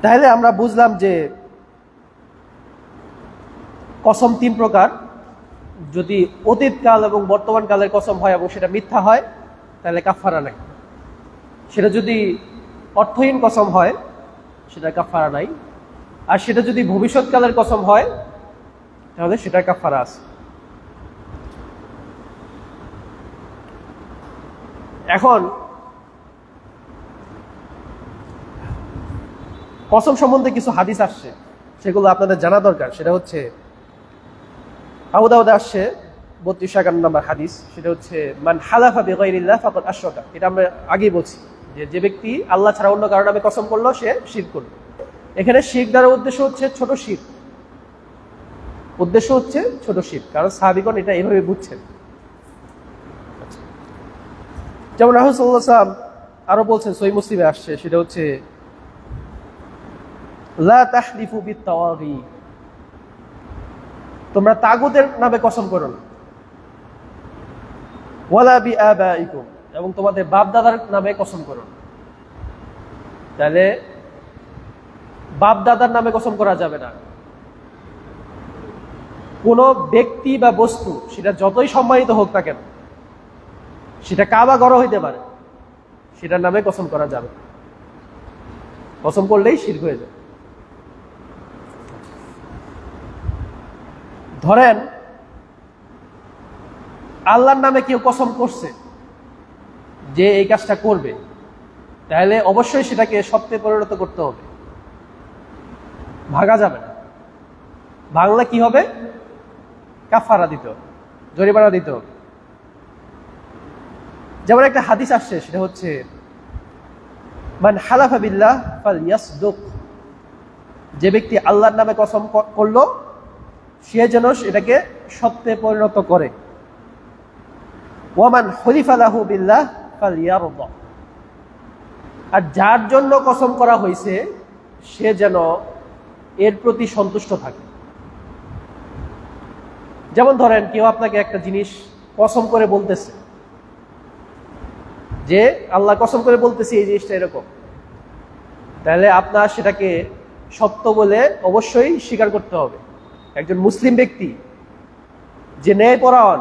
তাহলে আমরা বুঝলাম যে কসম 3 প্রকার। যদি অতীতকাল এবং বর্তমান কালের কসম হয় এবং সেটা মিথ্যা হয় তাহলে কাফারা নাই। সেটা যদি অর্থহীন কসম হয় সেটা কাফারা নাই, আর সেটা যদি ভবিষ্যৎকালের কসম হয় তাহলে সেটা কাফারা আছে। এখন কসম সম্বন্ধে কিছু হাদিস আসছে, সেগুলো আপনাদের জানা দরকার। সেটা হচ্ছে আবু দাউদে আসছে 32-51 নম্বর হাদিস, সেটা হচ্ছে মান হালাফা বিগাইরিল্লাহ ফাকাদ আশরাকা। এটা আমরা আগেই বলছি যে ব্যক্তি আল্লাহ ছাড়া অন্য কারো নামে কসম করলো সে শিরক করলো। এখানে শিরক দ্বারা উদ্দেশ্য হচ্ছে ছোট শিরক, উদ্দেশ্য হচ্ছে ছোট শিরক, কারণ সাহাবীগণ এটা এইভাবে বুঝছেন। যেমন রাসূল সাল্লাল্লাহু আলাইহি ওয়াসাল্লাম আরো বলছেন, সহিহ মুসলিমে আসছে, সেটা হচ্ছে লা তাহলিফু বিত-তাওয়াগি, তোমরা তাগুতের নামে কসম করো না। ওয়ালা বিআবাইকুম, এবং তোমাদের বাপ দাদার নামে কসম করো না। তাহলে বাপ দাদার নামে কসম করা যাবে না। কোন ব্যক্তি বা বস্তু সেটা যতই সম্মানিত হোক না কেন, সেটা কাবা ঘর হইতে পারে, সেটার নামে কসম করা যাবে, কসম করলেই শিরক হয়ে যায়। ধরেন আল্লাহর নামে কেউ কসম করছে যে এই কাজটা করবে, তাহলে অবশ্যই সেটাকে সত্যে পরিণত করতে হবে, ভাগা যাবে না। ভাঙলে কি হবে? কাফারা দিতে হবে, জরিমানা দিতে হবে। যেমন একটা হাদিস আসছে, সেটা হচ্ছে মান হালাফা বিল্লাহ ফালইয়াসদুক, যে ব্যক্তি আল্লাহর নামে কসম করলো সে যেন এটাকে সত্যে পরিণত করে। ওয়ামান হুলিফা লাহু বিল্লাহ ফালইয়ারদা, আর যার জন্য কসম করা হয়েছে সে যেন এর প্রতি সন্তুষ্ট থাকে। যেমন ধরেন কেউ আপনাকে একটা জিনিস কসম করে বলতেছে যে আল্লাহ কসম করে বলতেছি এই জিনিসটা এরকম, তাহলে আপনার সেটাকে সত্য বলে অবশ্যই স্বীকার করতে হবে। একজন মুসলিম ব্যক্তি যে ন্যায়পরায়ণ,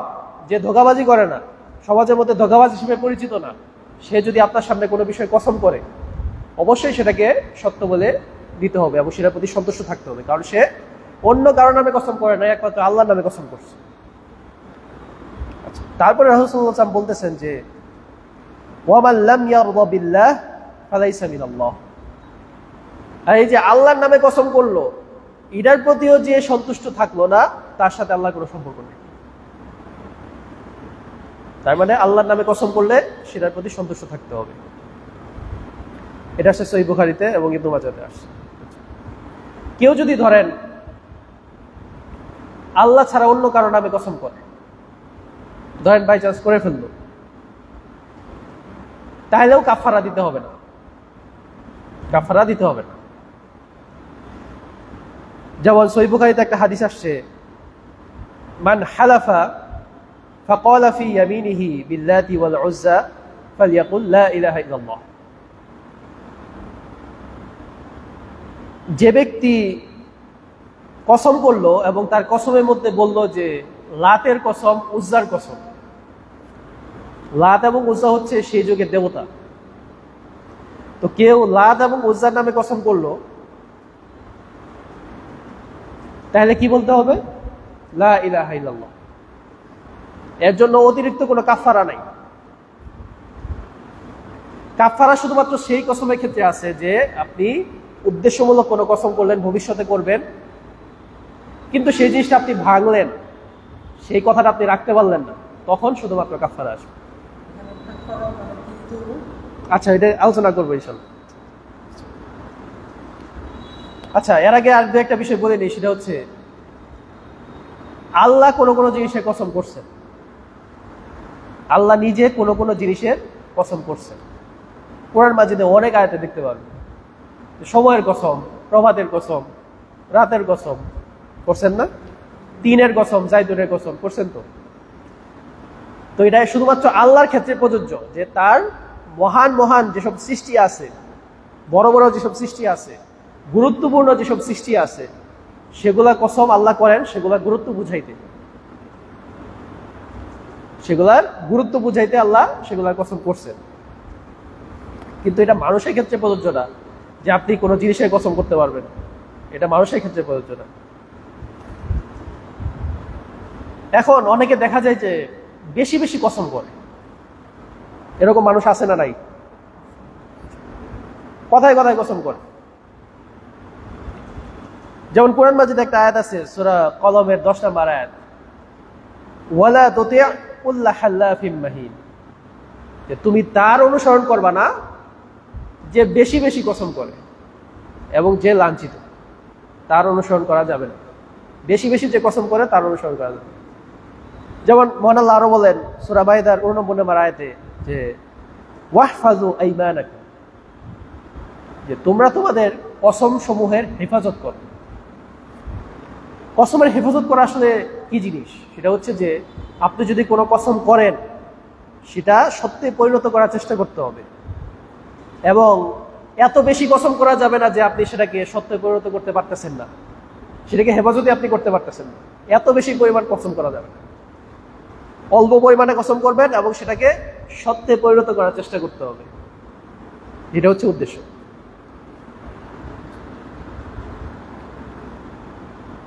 যে ধোঁকাবাজি করে না, সমাজের মধ্যে ধোঁকাবাজ হিসেবে পরিচিত না, সে যদি আপনার সামনে কোনো বিষয়ে কসম করে অবশ্যই সেটাকে সত্য বলে দিতে হবে এবং সেটার প্রতি সন্তুষ্ট থাকতে হবে, কারণ সে অন্য কারোর নামে কসম করে না, একমাত্র আল্লাহর নামে কসম করছে। আচ্ছা, তারপরে রাসূলুল্লাহ সাল্লাল্লাহু আলাইহি ওয়াসাল্লাম বলতেছেন যে ওয়ামান লাম ইয়ারদা বিল্লাহ ফালাইসা মিনাল্লাহ, আর এই যে আল্লাহর নামে কসম করলো এটার প্রতিও যে সন্তুষ্ট থাকলো না, তার সাথে আল্লাহর কোনো সম্পর্ক নেই। তার মানে আল্লাহর নামে কসম করলে সেটার প্রতি সন্তুষ্ট থাকতে হবে। এটা আসছে সহিহ বুখারীতে এবং ইবনে মাজাহতে আসছে। কেউ যদি ধরেন আল্লাহ ছাড়া অন্য কারো নামে কসম করে, ধরেন বাই চান্স করে ফেললো, তাহলেও কাফারা দিতে হবে না, কাফারা দিতে হবে না। যেমন সহিহ বুখারীতে একটা হাদিস আসছে, মান হালাফা ফাকালা ফি ইয়ামিনিহি বিল্লাতি ওয়াল উজ্জা ফালইয়াকুল লা ইলাহা ইল্লাল্লাহ, যে ব্যক্তি কসম করলো এবং তার কসমের মধ্যে বলল যে লাতের কসম, উজ্জার কসম। লাত এবং উজ্জা হচ্ছে সেই যুগের দেবতা। তো কেউ লাত এবং উজ্জার নামে কসম করলো, তাহলে কি বলতে হবে? লা ইলাহা ইল্লাল্লাহ। এর জন্য অতিরিক্ত কোনো কাফারা নাই। কাফারা শুধুমাত্র সেই কসমের ক্ষেত্রে আছে যে আপনি উদ্দেশ্যমূলক কোনো কসম করলেন, ভবিষ্যতে করবেন, কিন্তু সেই জিনিসটা আপনি ভাঙলেন, সেই কথাটা আপনি রাখতে পারলেন না, তখন শুধুমাত্র কাফারা আসবে। আচ্ছা, এটা আলোচনা করবো ইনশাআল্লাহ। আচ্ছা, এর আগে আর দু একটা বিষয় বলে নিই, সেটা হচ্ছে আল্লাহ কোন কোন জিনিসের কসম করছেন, আল্লাহ নিজে কোন কোন জিনিসের কসম করছেন। কোরআন মাজিদে অনেক আয়াতে দেখতে পারবেন সময়ের কসম, প্রভাতের কসম, রাতের কসম করছেন না? তিনের কসম, জাইতুনের কসম করছেন। তো এটা শুধুমাত্র আল্লাহর ক্ষেত্রে প্রযোজ্য যে তার মহান মহান যেসব সৃষ্টি আছে, বড় বড় যেসব সৃষ্টি আছে, গুরুত্বপূর্ণ যেসব সৃষ্টি আছে, সেগুলা কসম আল্লাহ করেন সেগুলা গুরুত্ব বুঝাইতে, সেগুলার গুরুত্ব বুঝাইতে আল্লাহ সেগুলার কসম করছেন। কিন্তু এটা মানুষের ক্ষেত্রে প্রযোজ্য না যে আপনি কোনো জিনিসের কসম করতে পারবেন, এটা মানুষের ক্ষেত্রে প্রযোজ্য না। এখন অনেকে দেখা যায় যে বেশি বেশি কসম করে, এরকম মানুষ আছে না নাই? কথায় কথায় কসম করে। যেমন কোরআন মাজিদে একটা আয়াত আছে সূরা কলমের 10 নম্বর আয়াত, ওয়ালা তুতি' কুল্লা হাল্লাফিম মাহিন, যে তুমি তার অনুসরণ করবা না যে বেশি বেশি কসম করে এবং যে লাঞ্ছিত, তার অনুসরণ করা যাবে না। বেশি বেশি যে কসম করে তার অনুসরণ করা যাবে। যেমন মহান আল্লাহ আরো বলেন সূরা মাইদার 89 নম্বর আয়াতে যে ওয়াহফাজু আইমানাকুম, যে তোমরা তোমাদের কসম সমূহের হেফাজত করো। কসমের হেফাজত করা আসলে কি জিনিস? সেটা হচ্ছে যে আপনি যদি কোনো কসম করেন সেটা সত্যে পরিণত করার চেষ্টা করতে হবে, এবং এত বেশি কসম করা যাবে না যে আপনি সেটাকে সত্যে পরিণত করতে পারতেছেন না, সেটাকে হেফাজতে আপনি করতে পারতেছেন না। এত বেশি পরিমাণ কসম করা যাবে না, অল্প পরিমাণে কসম করবেন এবং সেটাকে সত্যে পরিণত করার চেষ্টা করতে হবে, এটা হচ্ছে উদ্দেশ্য।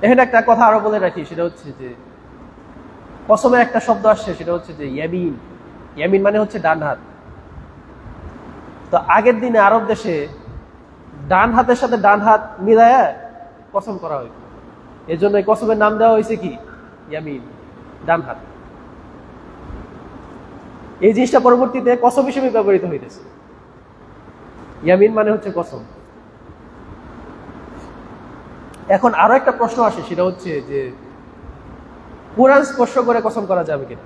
এখানে একটা কথা আরো বলে রাখি, সেটা হচ্ছে যে কসমের একটা শব্দ আসছে, সেটা হচ্ছে যে ইয়ামিন। ইয়ামিন মানে হচ্ছে ডান হাত। তো আগের দিনে আরব দেশে ডান হাতের সাথে ডান হাত মিলায়া কসম করা হইত, এই জন্য কসমের নাম দেওয়া হয়েছে কি ইয়ামিন, ডান হাত। এই জিনিসটা পরবর্তীতে কসম হিসেবে ব্যবহৃত হইতেছে। ইয়ামিন মানে হচ্ছে কসম। এখন আরো একটা প্রশ্ন আসে, সেটা হচ্ছে যে কোরআন স্পর্শ করে কসম করা যাবে কিনা।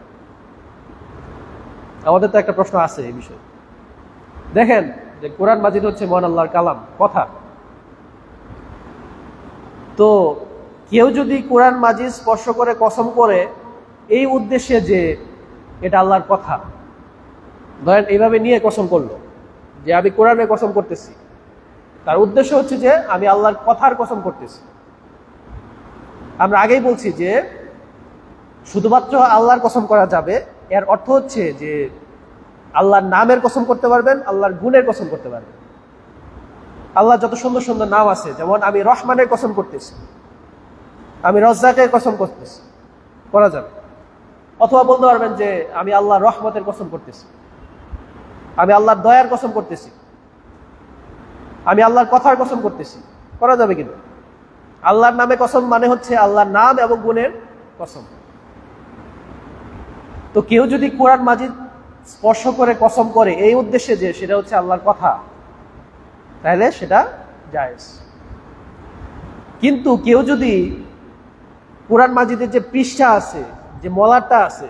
আমাদের তো একটা প্রশ্ন আছে এই বিষয়ে। দেখেন যে কোরআন মাজিদ হচ্ছে মহান আল্লাহর কালাম, কথা। তো কেউ যদি কোরআন মাজিদ স্পর্শ করে কসম করে এই উদ্দেশ্যে যে এটা আল্লাহর কথা, ধরেন এইভাবে নিয়ে কসম করলো যে আমি কোরআনে কসম করতেছি, তার উদ্দেশ্য হচ্ছে যে আমি আল্লাহর কথার কসম করতেছি। আমরা আগেই বলছি যে শুধুমাত্র আল্লাহর কসম করা যাবে, এর অর্থ হচ্ছে যে আল্লাহর নামের কসম করতে পারবেন, আল্লাহর গুণের কসম করতে পারবেন। আল্লাহ যত সুন্দর সুন্দর নাম আছে, যেমন আমি রহমানের কসম করতেছি, আমি রজ্জাকের কসম করতেছি, করা যাবে। অথবা বলতে পারবেন যে আমি আল্লাহর রহমতের কসম করতেছি, আমি আল্লাহর দয়ার কসম করতেছি, আমি আল্লাহর কথার কসম করতেছি, করা যাবে। কিন্তু আল্লাহর নামে কসম মানে হচ্ছে আল্লাহর নাম এবং গুণের কসম। তো কেউ যদি কোরআন মাজিদ স্পর্শ করে কসম করে এই উদ্দেশ্যে যে সেটা হচ্ছে আল্লাহর কথা, তাহলে সেটা জায়েজ। কিন্তু কেউ যদি কোরআন মাজিদের যে পৃষ্ঠা আছে, যে মলারটা আছে,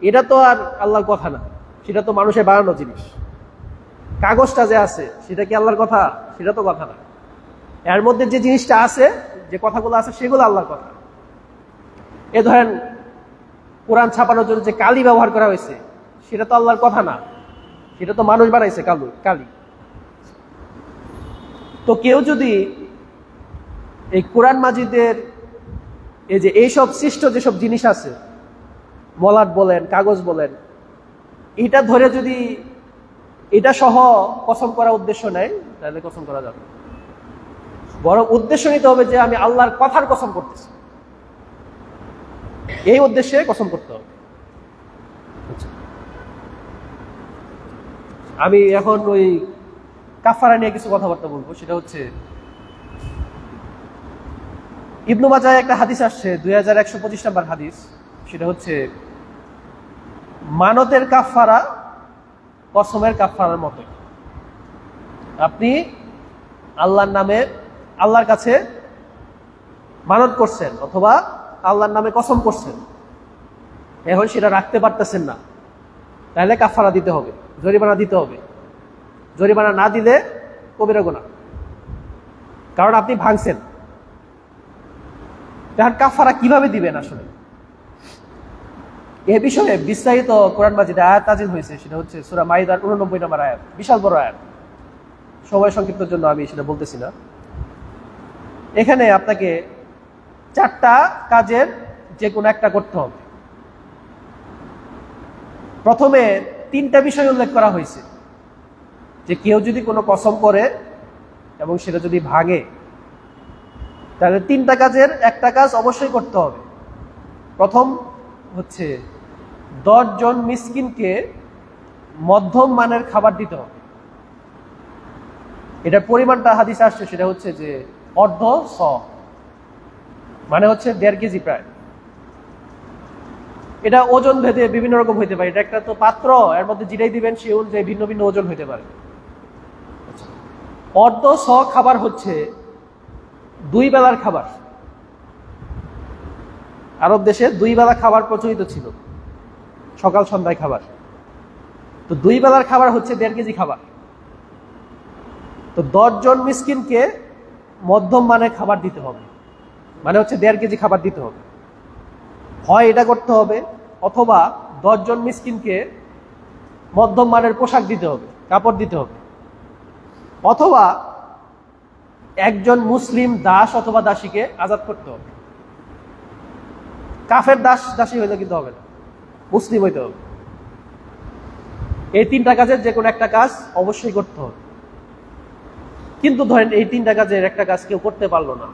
এটা তো আর আল্লাহর কথা না, সেটা তো মানুষের বানানো জিনিস। কাগজটা যে আছে সেটা কি আল্লাহর কথা? সেটা তো কথা না। এর মধ্যে যে জিনিসটা আছে, যে কথাগুলো আছে, সেগুলো আল্লাহর কথা। এ ধরেন কোরআন ছাপানোর জন্য যে কালি ব্যবহার করা হয়েছে, সেটা তো আল্লাহর কথা না, সেটা তো মানুষ বানাইছে কালি। তো কেউ যদি এই কোরআন মাজিদের এই যে এইসব সৃষ্ট যেসব জিনিস আছে, মলাট বলেন, কাগজ বলেন, এটা ধরে যদি এটা সহ কসম করা উদ্দেশ্য নেয়, তাহলে কসম করা যাবে। বরং উদ্দেশ্য নিতে হবে যে আমি আল্লাহর কথার কসম করতেছি, এই উদ্দেশ্যে কসম করতে হবে। আমি এখন ওই কাফারা নিয়ে কিছু কথাবার্তা বলবো। সেটা হচ্ছে ইবনু মাজায় একটা হাদিস আসছে, 2125 নম্বর হাদিস। সেটা হচ্ছে মানতের কাফারা কসমের কাফারার মতো। আপনি আল্লাহর নামে আল্লাহর কাছে মানত করছেন অথবা আল্লাহর নামে কসম করছেন, এখন সেটা রাখতে পারতেছেন না, তাহলে কাফারা দিতে হবে, জরিমানা দিতে হবে। জরিমানা না দিলে কবিরা গুনাহ, কারণ আপনি ভাঙছেন। এখন কাফারা কিভাবে দিবেন আসলে, এ বিষয়ে বিস্তারিত কোরআন মাজিদে আয়াত নাযিল হয়েছে। সেটা হচ্ছে সূরা মাইদার 89 নম্বর আয়াত, বিশাল বড় আয়াত। সময় সংক্ষিপ্তের জন্য আমি সেটা বলতেছি না। এখানে আপনাকে 4টা কাজের যে কোনো একটা করতে হবে। প্রথমে 3টা বিষয় উল্লেখ করা হয়েছে, যে কেউ যদি কোনো কসম করে এবং সেটা যদি ভাঙে, তাহলে 3টা কাজের একটা কাজ অবশ্যই করতে হবে। প্রথম হচ্ছে 10 জন মিসকিনকে মধ্যম মানের খাবার দিতে হবে। এটার পরিমাণটা হাদিসে আসছে, সেটা হচ্ছে যে অর্ধ স, মানে হচ্ছে 1.5 কেজি প্রায়। এটা ওজন ভেদে বিভিন্ন রকম হইতে পারে। এটা একটা তো পাত্র, এর মধ্যে যেটাই দিবেন সে অনুযায়ী ভিন্ন ভিন্ন ওজন হইতে পারে। অর্ধ স খাবার হচ্ছে 2 বেলার খাবার। আরব দেশে 2 বেলা খাবার প্রচলিত ছিল, সকাল সন্ধ্যায় খাবার। তো 2 বেলার খাবার হচ্ছে 1.5 কেজি খাবার। তো 10 জন মিসকিনকে মধ্যম মানের খাবার দিতে হবে, মানে হচ্ছে 1.5 কেজি খাবার দিতে হবে। হয় এটা করতে হবে, অথবা 10 জন মিসকিনকে মধ্যম মানের পোশাক দিতে হবে, কাপড় দিতে হবে, অথবা একজন মুসলিম দাস অথবা দাসীকে আজাদ করতে হবে। কাফের দাসী হইলে কিন্তু হবে না, মুসলিম হইতে হবে। এই 3টা কাজের যে কোনো একটা কাজ অবশ্যই করতে হবে। কিন্তু ধরেন এই 3টা কাজের একটা কাজ কেউ করতে পারলো না,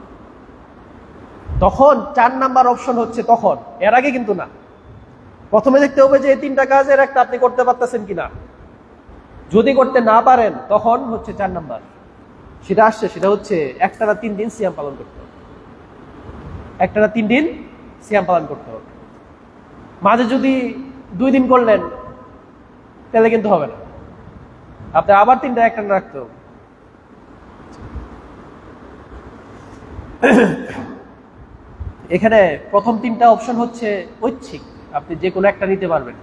তখন 4 নাম্বার অপশন হচ্ছে, তখন, এর আগে কিন্তু না, প্রথমে দেখতে হবে যে এই 3টা কাজের একটা আপনি করতে পারতেছেন কিনা। যদি করতে না পারেন তখন হচ্ছে 4 নাম্বার সেটা আসছে, সেটা হচ্ছে একটানা 3 দিন সিয়াম পালন করতে হবে। একটানা 3 দিন সিয়াম পালন করতে হবে। মাঝে যদি 2 দিন করলেন তাহলে কিন্তু হবে না, আপনার আবার 3টা একটানা রাখতে হবে। এখানে প্রথম 3টা অপশন হচ্ছে ঐচ্ছিক, আপনি যে কোনো একটা নিতে পারবেন,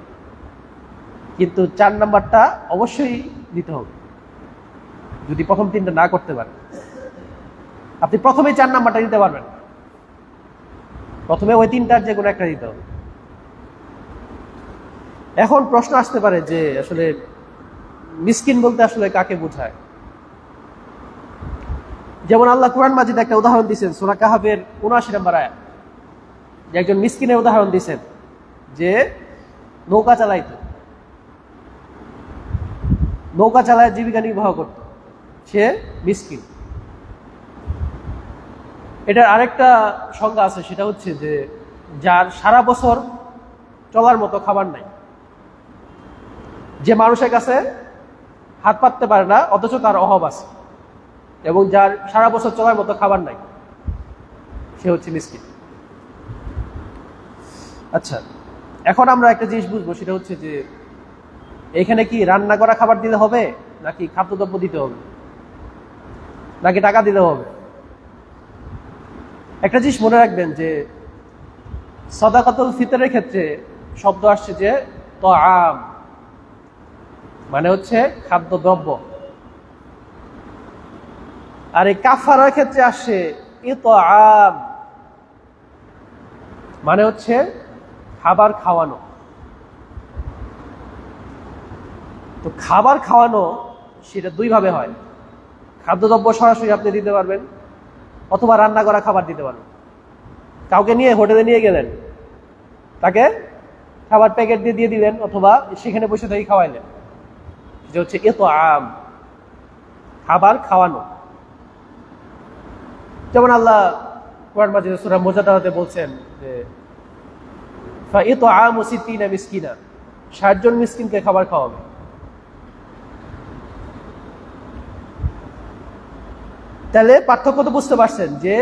কিন্তু 4 নাম্বারটা অবশ্যই নিতে হবে। যদি প্রথম 3টা না করতে পারেন, আপনি প্রথমেই 4 নাম্বারটা নিতে পারবেন, প্রথমে ওই 3টার যে কোনো একটা নিতে হবে। এখন প্রশ্ন আসতে পারে যে আসলে মিসকিন বলতে আসলে কাকে বোঝায়? যেমন আল্লাহ কুরআন মাজিদে একটা উদাহরণ দিয়েছেন সূরা কাহফের ৭৯ নম্বর আয়াত, যে একজন মিসকিনের উদাহরণ দিয়েছেন যে নৌকা চালাইতো, নৌকা চালায় জীবিকা নির্বাহ করত, সে মিসকিন। এটার আরেকটা সংজ্ঞা আছে, সেটা হচ্ছে যে যার সারা বছর চলার মতো খাবার নাই, যে মানুষের কাছে হাত পাততে পারে না অথচ তার অভাব আছে, এবং যার সারা বছর চলার মতো খাবার নাই, সে হচ্ছে মিসকিন। আচ্ছা, এখন আমরা একটা জিনিস বুঝবো, সেটা হচ্ছে যে এখানে কি রান্না করা খাবার দিলে হবে, নাকি খাদ্যদ্রব্য দিতে হবে, নাকি টাকা দিলে হবে? একটা জিনিস মনে রাখবেন যে সাদাকাতুল ফিতরের ক্ষেত্রে শব্দ আসছে যে তাআম, মানে হচ্ছে খাদ্যদ্রব্য, আর এই কাফারার ক্ষেত্রে আসছে ইতআম, মানে হচ্ছে খাবার খাওয়ানো। তো খাবার খাওয়ানো সেটা 2 ভাবে হয়, খাদ্যদ্রব্য সরাসরি আপনি দিতে পারবেন, অথবা রান্না করা খাবার দিতে পারবেন। কাউকে নিয়ে হোটেলে নিয়ে গেলেন, তাকে খাবার প্যাকেট দিয়ে দিলেন, অথবা সেখানে বসে থেকে খাওয়াইলেন, সেটা হচ্ছে ইতআম, খাবার খাওয়ানো। যেমন আল্লাহ কুরআন মাজিদে সূরা মুজাদালাতে বলছেন যে ফাইতআমু 60 মিসকিনা, 60 জন মিসকিনকে খাবার খাওয়াবে। তাহলে পার্থক্য তো বুঝতে পারছেন যে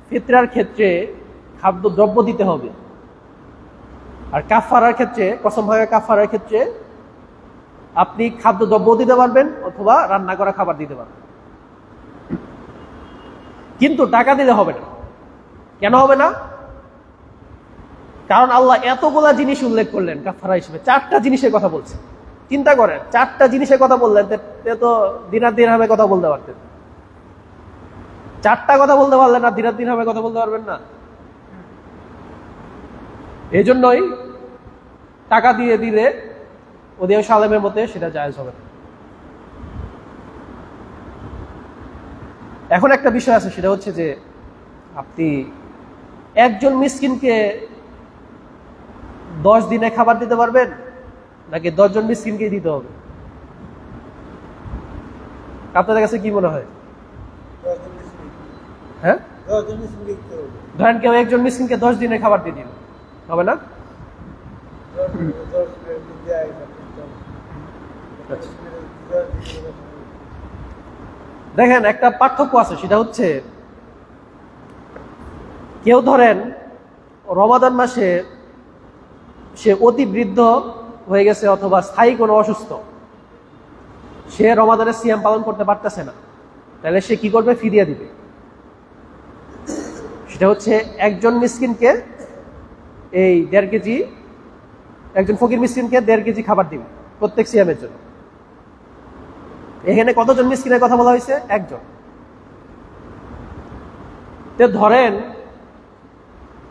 ফিতরার ক্ষেত্রে খাদ্য দ্রব্য দিতে হবে, আর কাফারার ক্ষেত্রে, কসম ভাঙা কাফারার ক্ষেত্রে আপনি খাদ্য দ্রব্য দিতে পারবেন অথবা রান্না করা খাবার দিতে পারবেন, কিন্তু টাকা দিলে হবে না। কেন হবে না? কারণ আল্লাহ এতগুলা জিনিস উল্লেখ করলেন কাফারা হিসেবে, 4টা জিনিসের কথা বলছেন। চিন্তা করেন, 4টা জিনিসের কথা বললেন, তো দিনার দিরহামের কথা বলতে পারতেন। 4টা কথা বলতে পারলেন না, দিনার দিরহামের কথা বলতে পারবেন না। এই জন্যই টাকা দিয়ে দিলে অধিকাংশ আলেমের মতে সেটা জায়েজ হবে না। এখন একটা বিষয় আছে, সেটা হচ্ছে যে আপনি একজন মিসকিনকে 10 দিনে খাবার দিতে পারবেন, নাকি 10 জন মিসকিনকে দিতে হবে? আপনাদের কাছে কি মনে হয়? হ্যাঁ, ধরেন কেউ একজন মিসকিনকে 10 দিনে খাবার দিয়ে দিল, হবে না? দেখেন একটা পার্থক্য আছে, সেটা হচ্ছে কেউ ধরেন রমাদান মাসে সে অতি বৃদ্ধ হয়ে গেছে অথবা স্থায়ী কোনো অসুস্থ, সে রমাদানের সিয়াম পালন করতে পারতেছে না, তাহলে সে কি করবে? ফিদিয়া দিবে। সেটা হচ্ছে একজন মিসকিনকে এই 1.5 কেজি, একজন ফকির মিসকিনকে 1.5 কেজি খাবার দিবে প্রত্যেক সিয়ামের জন্য। এখানে কতজন মিসকিনের কথা বলা হয়েছে? একজন। তো ধরেন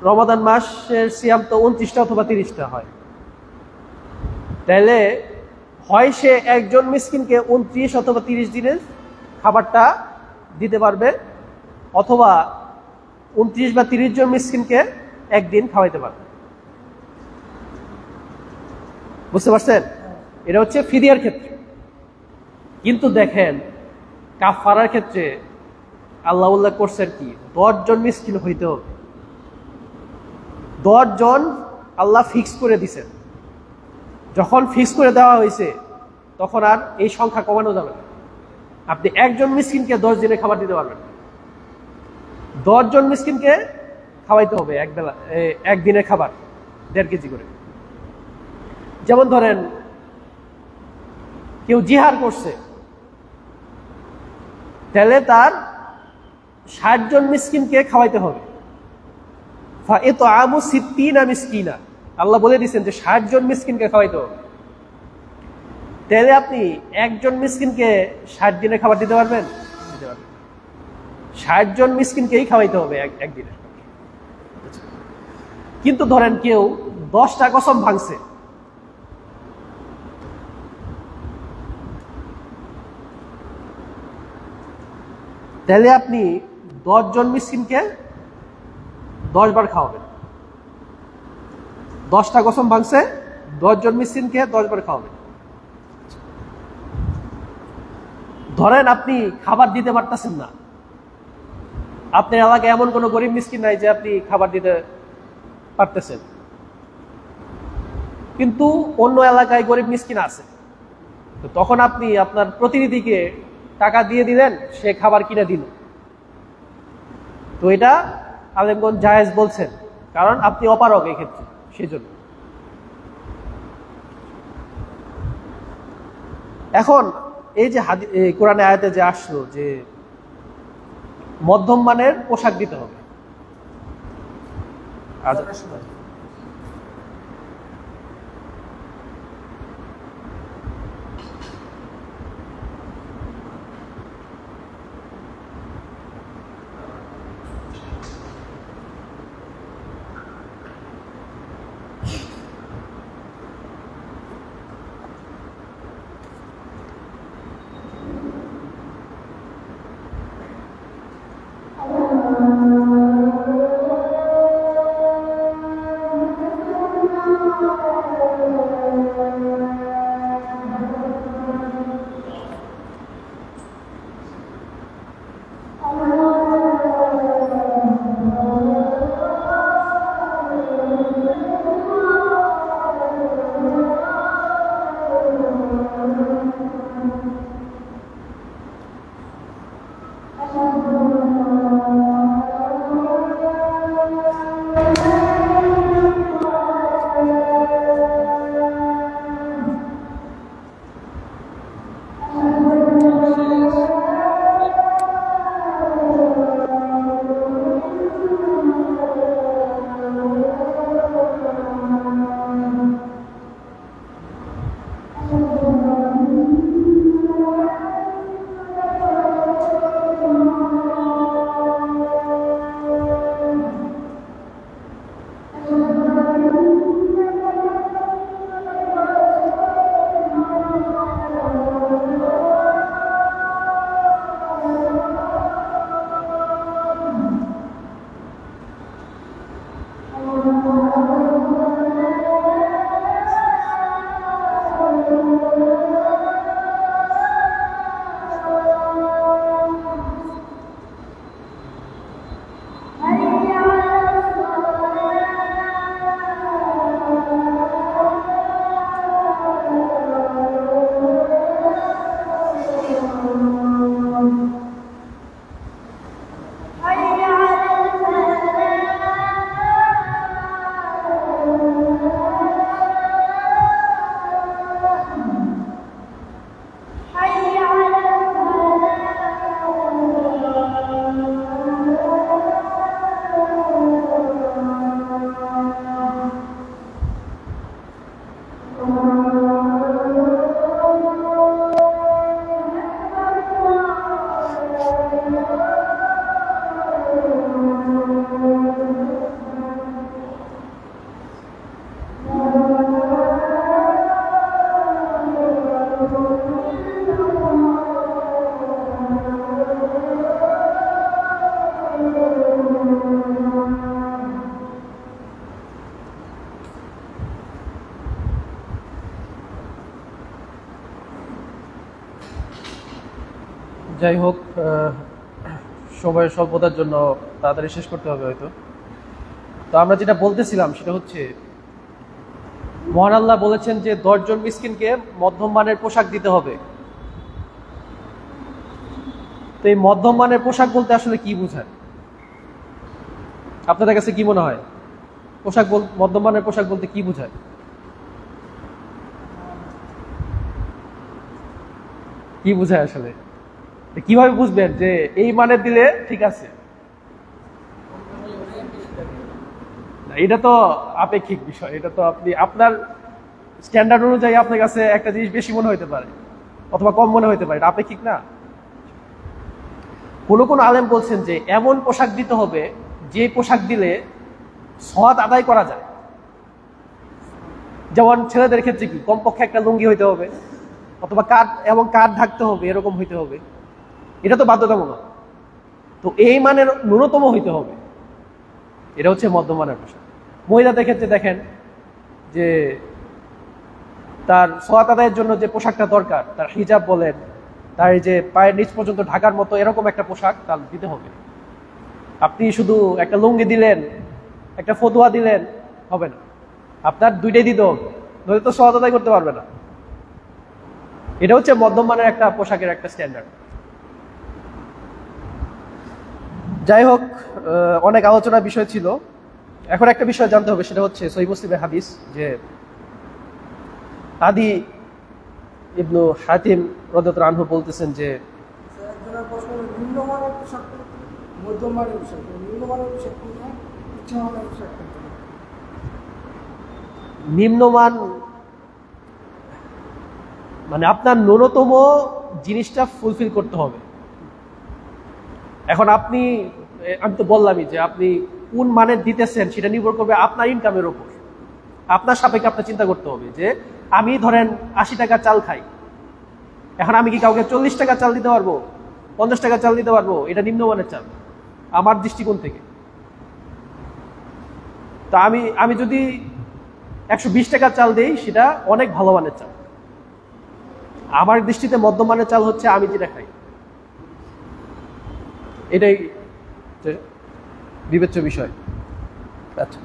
রমাদান মাসের সিয়াম তো 29টা অথবা 30টা হয়, তাহলে হয় সে একজন মিসকিনকে 29 অথবা 30 দিনের খাবারটা দিতে পারবে, অথবা 29 বা 30 জন মিসকিনকে একদিন খাওয়াইতে পারবে। বুঝতে পারছেন? এটা হচ্ছে ফিদিয়ার ক্ষেত্রে। কিন্তু দেখেন কাফারার ক্ষেত্রে আল্লাহ উল্লেখ করছেন কি? 10 জন মিসকিন হইতে হবে। 10 জন আল্লাহ ফিক্স করে দিছেন। যখন ফিক্স করে দেওয়া হয়েছে তখন আর এই সংখ্যা কমানো যাবে না। আপনি একজন মিসকিনকে 10 দিনে খাবার দিতে পারবেন, 10 জন মিসকিনকে খাওয়াইতে হবে একদিনের খাবার 1.5 কেজি করে। যেমন ধরেন কেউ জিহাদ করছে, তাহলে তার 60 জন মিসকিনকে খাওয়াইতে হবে। ফাইতআমু 60 মিসকিনা, আল্লাহ বলে দিয়েছেন যে 60 জন মিসকিনকে খাওয়াইতে হবে। তাহলে আপনি একজন মিসকিনকে 60 দিনে খাবার দিতে পারবেন? 60 জন মিসকিনকেই খাওয়াইতে হবে একদিনে। কিন্তু ধরেন কেউ 10টা কসম ভাঙছে, তাহলে আপনি 10 জন মিসকিনকে 10 বার খাওয়াবেন। 10টা কসম ভাঙছে, 10 জন মিসকিনকে 10 বার খাওয়াবেন। ধরেন আপনি খাবার দিতে পারতেছেন না, আপনার এলাকায় এমন কোনো গরিব মিসকিন নাই যে আপনি খাবার দিতে পারতেছেন, কিন্তু অন্য এলাকায় গরিব মিসকিন আছে, তো তখন আপনি আপনার প্রতিনিধিকে টাকা দিয়ে দিলেন, সে খাবার কিনে দিল। তো এটা আলেমগণ জায়েজ বলছেন, কারণ আপনি অপারগ এই ক্ষেত্রে, সেজন্য। এখন এই যে কোরআনে আয়াতে যে আসলো যে মধ্যম মানের পোশাক দিতে হবে, যাই হোক, সময়ের স্বল্পতার জন্য তাড়াতাড়ি শেষ করতে হবে হয়তো। তো আমরা যেটা বলতেছিলাম সেটা হচ্ছে মহান আল্লাহ বলেছেন যে 10 জন মিসকিনকে মধ্যম মানের পোশাক দিতে হবে। তো এই মধ্যম মানের পোশাক বলতে আসলে কি বোঝায়? আপনাদের কাছে কি মনে হয় মধ্যম মানের পোশাক বলতে কি বোঝায়? কি বোঝায় আসলে? কিভাবে বুঝবেন যে এই মানের দিলে ঠিক আছে? এটা তো আপেক্ষিক বিষয়। এটা তো আপনি আপনার স্ট্যান্ডার্ড অনুযায়ী আপনার কাছে একটা জিনিস বেশি মনে হইতে পারে অথবা কম মনে হইতে পারে, এটা আপেক্ষিক না। কোন কোন আলেম বলছেন যে এমন পোশাক দিতে হবে যে পোশাক দিলে সওয়াব আদায় করা যায়। যেমন ছেলেদের ক্ষেত্রে কি কমপক্ষে একটা লুঙ্গি হইতে হবে অথবা কাঁধ ঢাকতে হবে, এরকম হইতে হবে। এটা তো বাধ্যতামূলক। তো এই মানের ন্যূনতম হইতে হবে। এটা হচ্ছে মধ্যমানের পোশাক। মহিলাদের ক্ষেত্রে দেখেন যে তার সওয়াব আদায়ের জন্য যে পোশাকটা দরকার, তার হিজাব বলেন, তার যে পায়ের নিচ পর্যন্ত ঢাকার মতো এরকম একটা পোশাক তার দিতে হবে। আপনি শুধু একটা লুঙ্গি দিলেন, একটা ফতুয়া দিলেন, হবে না। আপনার দুইটাই দিতে হবে, নইলে তো সওয়াব আদায় করতে পারবে না। এটা হচ্ছে মধ্যম মানের একটা পোশাকের একটা স্ট্যান্ডার্ড। যাই হোক, অনেক আলোচনার বিষয় ছিল। এখন একটা বিষয় জানতে হবে, সেটা হচ্ছে সহিহ মুসলিমের হাদিস যে আদি ইবনু হাতিম রাদিয়াল্লাহু আনহু বলতেছেন যে নিম্নমান মানে আপনার ন্যূনতম জিনিসটা ফুলফিল করতে হবে। এখন আমি তো বললামই যে আপনি কোন মানের দিতেছেন সেটা নির্ভর করবে আপনার ইনকামের উপর। আপনার সাপেক্ষে আপনার চিন্তা করতে হবে যে আমি ধরেন 80 টাকার চাল খাই, এখন আমি কি কাউকে 40 টাকার চাল দিতে পারবো, 50 টাকার চাল দিতে পারবো? এটা নিম্নমানের চাল আমার দৃষ্টিকোণ থেকে। তা আমি যদি 120 টাকার চাল দেই, সেটা অনেক ভালো মানের চাল। আমার দৃষ্টিতে মধ্যমানের চাল হচ্ছে আমি যেটা খাই। এটাই বিবেচ্য বিষয়। আচ্ছা,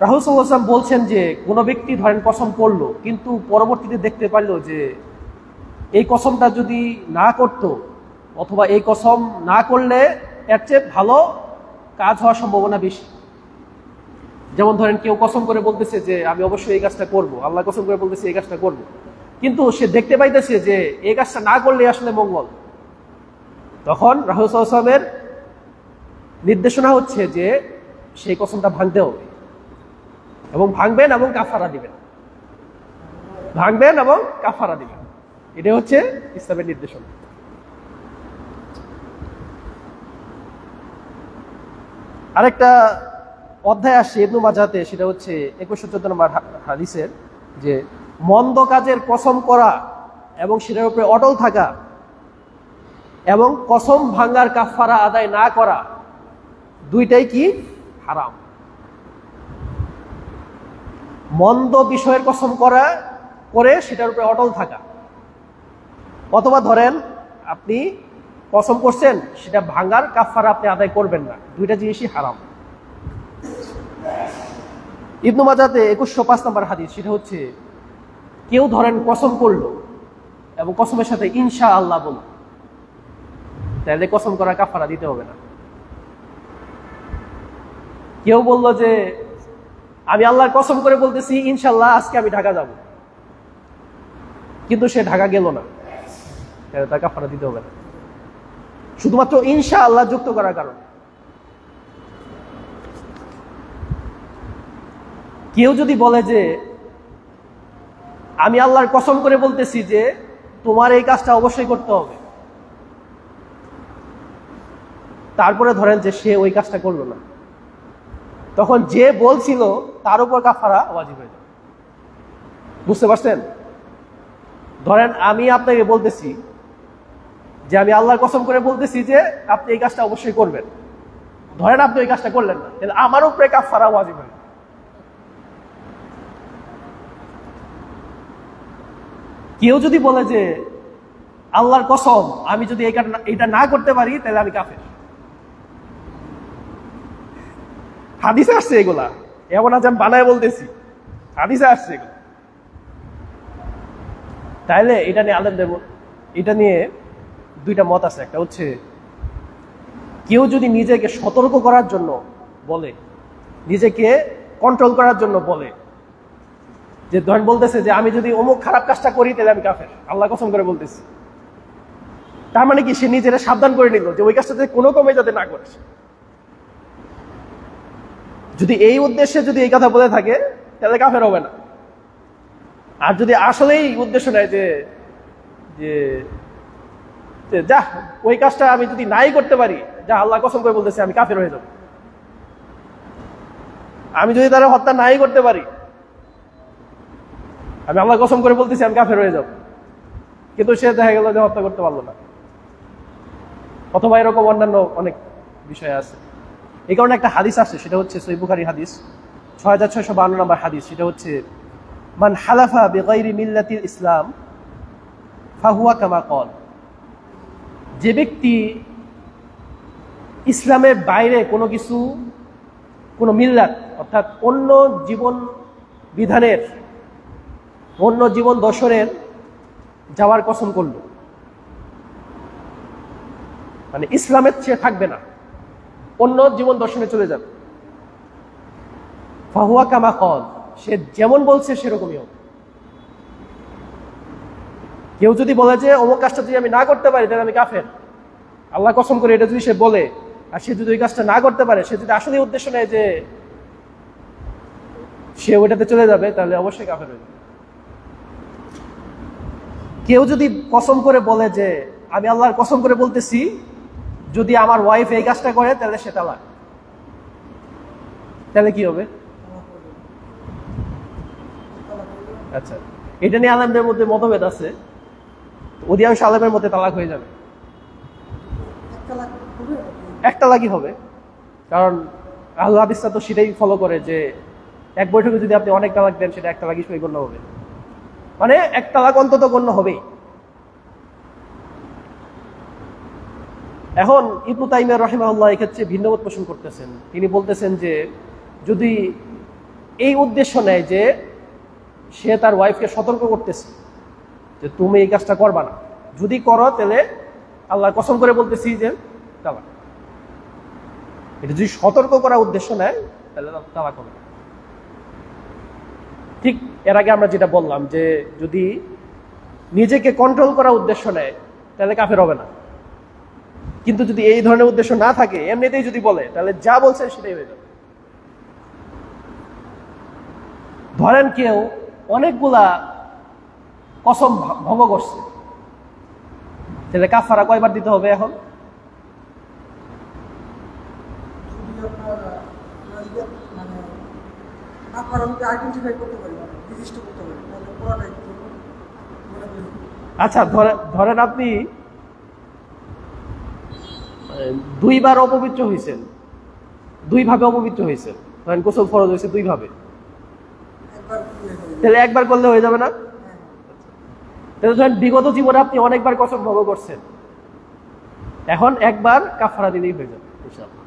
রাসূল সাল্লাল্লাহু আলাইহি ওয়াসাল্লাম বলছেন যে কোন ব্যক্তি ধরেন কসম করলো, কিন্তু পরবর্তীতে দেখতে পারলো যে এই কসমটা যদি না করত অথবা এই কসম না করলে এর চেয়ে ভালো কাজ হওয়ার সম্ভাবনা বেশি। যেমন ধরেন কেউ কসম করে বলতেছে যে আমি অবশ্যই এই কাজটা করব, আল্লাহ কসম করে বলতেছে এই কাজটা করব, কিন্তু সে দেখতে পাইতেছে যে এই কাজটা না করলে আসলে মঙ্গল। তখন রাসূল সাল্লাল্লাহু আলাইহি ওয়াসাল্লামের নির্দেশনা হচ্ছে যে সেই কসমটা ভাঙতে হবে এবং ভাঙবেন এবং কাফারা দিবেন, ভাঙবেন এবং কাফারা দিবেন। এটা হচ্ছে ইসলামের নির্দেশনা। আরেকটা অধ্যায় আসছে ইবনু মাজাতে, সেটা হচ্ছে 2114 নম্বর হাদিসের, যে মন্দ কাজের কসম করা এবং সেটার উপরে অটল থাকা এবং কসম ভাঙার কাফারা আদায় না করা, দুইটাই কি হারাম। মন্দ বিষয়ের কসম করে সেটার উপরে অটল থাকা, অথবা ধরেন আপনি কসম করছেন সেটা ভাঙার কাফারা আপনি আদায় করবেন না, দুইটা জিনিসই হারাম। ইবনু মাজাতে 2105 নম্বর হাদিস, সেটা হচ্ছে কেউ ধরেন কসম করলো এবং কসমের সাথে ইনশাআল্লাহ বলল, তাহলে কসম করা কাফারা দিতে হবে না। কেউ বলল যে আমি আল্লাহর কসম করে বলতেছি ইনশাআল্লাহ আজকে আমি ঢাকা যাব, কিন্তু সে ঢাকা গেল না, তাহলে তার কাফারা দিতে হবে না, শুধুমাত্র ইনশাআল্লাহ যুক্ত করার কারণে। কেউ যদি বলে যে আমি আল্লাহর কসম করে বলতেছি যে তোমার এই কাজটা অবশ্যই করতে হবে, তারপরে ধরেন যে সে ওই কাজটা করলো না, তখন যে বলছিল তার উপর কাফারা ওয়াজিব হয়ে যাবে। বুঝতে পারছেন? ধরেন আমি আপনাকে বলতেছি যে আমি আল্লাহর কসম করে বলতেছি যে আপনি এই কাজটা অবশ্যই করবেন, ধরেন আপনি ওই কাজটা করলেন না, তাহলে আমার উপরে কাফারা ওয়াজিব হয়ে যাবে। কেউ যদি বলে যে আল্লাহর কসম আমি যদি এটা না করতে পারি তাহলে আমি কাফের, হাদিসে আসছে এগুলা, এমন আজ আমি বানায় বলতেছি, হাদিসে আসছে। তাইলে এটা নিয়ে আলেমদের এটা নিয়ে দুইটা মত আছে। একটা হচ্ছে কেউ যদি নিজেকে সতর্ক করার জন্য বলে, নিজেকে কন্ট্রোল করার জন্য বলে, যে ধরেন বলতেছে যে আমি যদি অমুক খারাপ কাজটা করি তাহলে আমি কাফের, আল্লাহ কসম করে বলতেছি, তার মানে কি সে নিজেরা সাবধান করে নিল যে ওই কাজটা কোনো কমে যাতে না করে। যদি এই উদ্দেশ্যে যদি এই কথা বলে থাকে তাহলে কাফের হবে না। আর যদি আসলেই উদ্দেশ্য নেয় যে যা ওই কাজটা আমি যদি নাই করতে পারি, যা আল্লাহ কসম করে বলতেছে আমি কাফের হয়ে যাব, আমি যদি তারা হত্যা নাই করতে পারি, আমি আল্লাহ কসম করে বলতেছি আমি কাফের হয়ে যাব, কিন্তু সে দেখা গেল যে হত্যা করতে পারলো না, অথবা এরকম অন্যান্য অনেক বিষয় আছে। এই কারণে একটা হাদিস আছে, সেটা হচ্ছে সহিহ বুখারী হাদিস 6652 নম্বর হাদিস। সেটা হচ্ছে মান হালাফা বিগাইরি মিল্লাতিল ইসলাম ফাহুয়া কামা ক্বাল। যে ব্যক্তি ইসলামের বাইরে কোনো কিছু, কোনো মিল্লাত অর্থাৎ অন্য জীবন বিধানের, অন্য জীবন দর্শনের যাওয়ার কসম করল, মানে ইসলামের সে থাকবে না, অন্য জীবন দর্শনে চলে যাবে, ফাহুয়া কামা ক্বাল, সে যেমন বলছে সেরকমই হবে। কেউ যদি বলে যে অমুক কাজটা যদি আমি না করতে পারি তাহলে আমি কাফের, আল্লাহ কসম করে এটা যদি সে বলে, আর সে যদি ওই কাজটা না করতে পারে, সে যদি আসলে উদ্দেশ্য নেয় যে সে ওইটাতে চলে যাবে, তাহলে অবশ্যই কাফের হয়ে যাবে। কেউ যদি কসম করে বলে যে আমি আল্লাহর কসম করে বলতেছি যদি আমার ওয়াইফ এই কাজটা করে তাহলে সে তালাক, তাহলে কি হবে? আচ্ছা, এটা নিয়ে আলেমদের মধ্যে মতভেদ আছে। অধিকাংশ আলেমের মধ্যে তালাক হয়ে যাবে, এক তালাকই হবে। কারণ আহলে হাদিসরা তো সেটাই ফলো করে যে এক বৈঠকে যদি আপনি অনেক তালাক দেন সেটা এক তালাকই সই গণ্য হবে, মানে এক তালাক অন্তত গণ্য হবেই। এখন ইবনু তাইমিয়া রাহিমাহুল্লাহ এই ক্ষেত্রে ভিন্নমত পোষণ করতেছেন। তিনি বলতেছেন যে যদি এই উদ্দেশ্য নেয় যে সে তার ওয়াইফকে সতর্ক করতেছে যে তুমি এই কাজটা করবা না, যদি করো তাহলে আল্লাহ কসম করে বলতেছি যে তালাক, এটা যদি সতর্ক করা উদ্দেশ্য নেয় তাহলে তালাক হবে। ঠিক এর আগে আমরা যেটা বললাম যে যদি নিজেকে কন্ট্রোল করা উদ্দেশ্য নেয় তাহলে কাফের হবে না, কিন্তু যদি এই ধরনের উদ্দেশ্য না থাকে, এমনিতেই যদি বলে, তাহলে যা বলছে সেটাই হয়ে যাবে। ধরেন কেউ অনেকগুলা কসম ভঙ্গ করছে, তাহলে কাফারা কয়বার দিতে হবে? এখন আচ্ছা, ধরেন আপনি দুইবার অপবিত্র হয়েছেন, দুইভাবে অপবিত্র হয়েছেন, ধরেন গোসল ফরজ হয়েছে দুইভাবে, তাহলে একবার করলে হয়ে যাবে না? তাহলে ধরেন বিগত জীবনে আপনি অনেকবার কসম ভঙ্গ করছেন, এখন একবার কাফারা দিলেই হয়ে যাবে ইনশাআল্লাহ।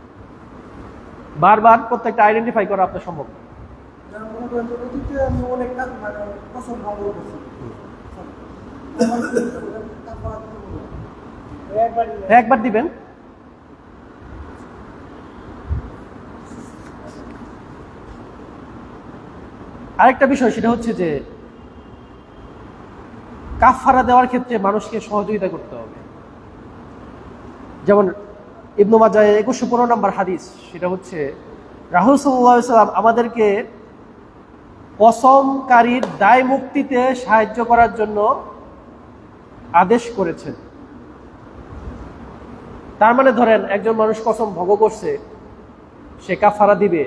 বারবার প্রত্যেকটা আইডেন্টিফাই করা আপনার সম্ভব না। একবার দিবেন। আরেকটা বিষয় সেটা হচ্ছে যে কাফারা দেওয়ার ক্ষেত্রে মানুষকে সহযোগিতা করতে হবে। যেমন ইবনু মাজাহ 2115 নম্বর হাদিস, সেটা হচ্ছে রাসূল সাল্লাল্লাহু আলাইহি ওয়াসাল্লাম আমাদেরকে কসমকারীর দায় মুক্তিতে সাহায্য করার জন্য আদেশ করেছেন। তার মানে ধরেন একজন মানুষ কসম ভঙ্গ করছে, সে কাফারা দিবে,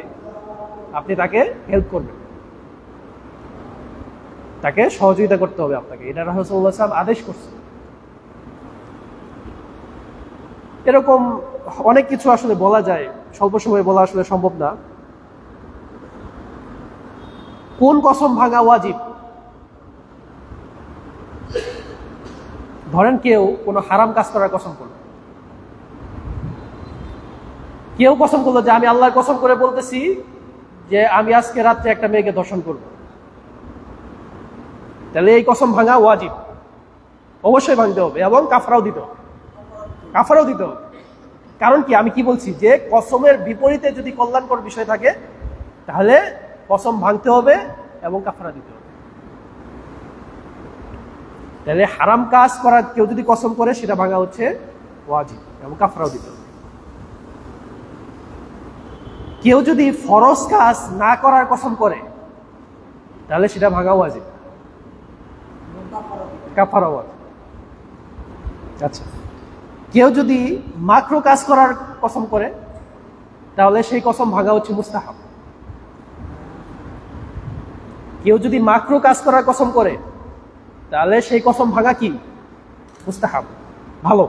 আপনি তাকে হেল্প করবেন, তাকে সহযোগিতা করতে হবে আপনাকে, এটা রাসূল সাল্লাল্লাহু আলাইহি ওয়াসাল্লাম আদেশ করছে। এরকম অনেক কিছু আসলে বলা যায়, স্বল্প সময়ে বলা আসলে সম্ভব না। কোন কসম ভাঙা ওয়াজিব? ধরেন কেউ কোনো হারাম কাজ করার কসম করলো, কেউ কসম করলো যে আমি আল্লাহর কসম করে বলতেছি যে আমি আজকে রাত্রে একটা মেয়েকে ধর্ষণ করব, তাহলে এই কসম ভাঙা ওয়াজিব, অবশ্যই ভাঙতে হবে এবং কাফারাও দিতে হবে। কারণ কি, আমি কি বলছি যে কসমের বিপরীতে যদি কল্যাণকর বিষয় থাকে তাহলে কসম ভাঙতে হবে এবং কাফারা দিতে হবে। তাহলে হারাম কাজ করার কেউ যদি কসম করে সেটা ভাঙা হচ্ছে ওয়াজিব এবং কাফারাও দিতে হবে। কেউ যদি ফরজ কাজ না করার কসম করে তাহলে সেটা ভাঙা ওয়াজিব, কাফারা ওয়াজিব। আচ্ছা, কেউ যদি মাকরু কাজ করার কসম করে তাহলে সেই কসম ভাঙা হচ্ছে মুস্তাহাব। কেউ যদি মাকরু কাজ করার কসম করে তাহলে সেই কসম ভাঙা কি, মুস্তাহাব, ভালো,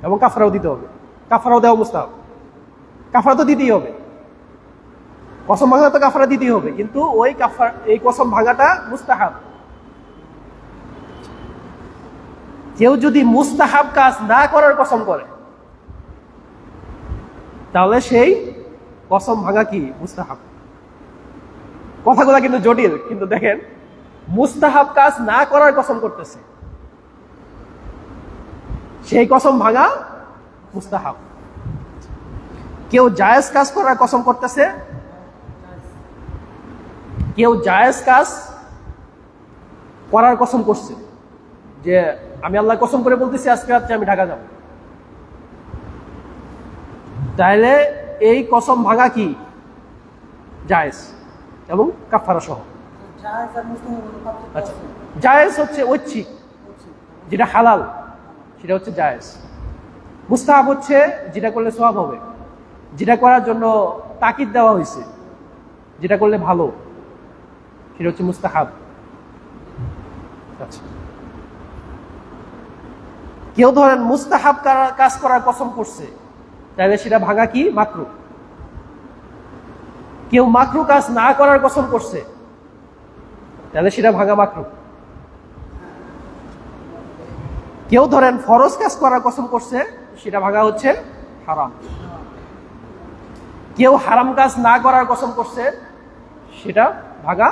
এবং কাফারাও দিতে হবে। কাফারাও দেওয়া মুস্তাহাব, কাফারা তো দিতেই হবে, কসম ভাঙা তো কাফারা দিতেই হবে, কিন্তু এই কসম ভাঙাটা মুস্তাহাব। কেউ যদি মুস্তাহাব কাজ না করার কসম করে তাহলে সেই কসম ভাঙা কি, মুস্তাহাব। কথাগুলো কিন্তু জটিল, কিন্তু দেখেন মুস্তাহাব কাজ না করার কসম করতেছে, সেই কসম ভাঙা মুস্তাহাব। কেউ জায়েজ কাজ করার কসম করতেছে, কেউ জায়েজ কাজ করার কসম করছে, যে আমি আল্লাহ কসম করে বলতেছি আজকে রাত্রে আমি ঢাকা যাব, তাহলে এই কসম ভাঙা কি, জায়েজ এবং কাফারা সহ। আচ্ছা, জায়েজ হচ্ছে ঐচ্ছিক, যেটা হালাল সেটা হচ্ছে জায়েজ। মুস্তাহাব হচ্ছে যেটা করলে সওয়াব হবে, যেটা করার জন্য তাকিদ দেওয়া হয়েছে, যেটা করলে ভালো, সেটা হচ্ছে মুস্তাহাব। আচ্ছা, কেউ ধরেন মুস্তাহাব কাজ করার কসম করছে তাহলে সেটা ভাঙা কি, মাকরু। কেউ মাকরু কাজ না করার কসম করছে তাহলে সেটা ভাঙা মাকরু। কেউ ধরেন ফরজ কাজ করার কসম করছে সেটা ভাঙা হচ্ছে হারাম। কেউ হারাম কাজ না করার কসম করছে সেটা ভাঙা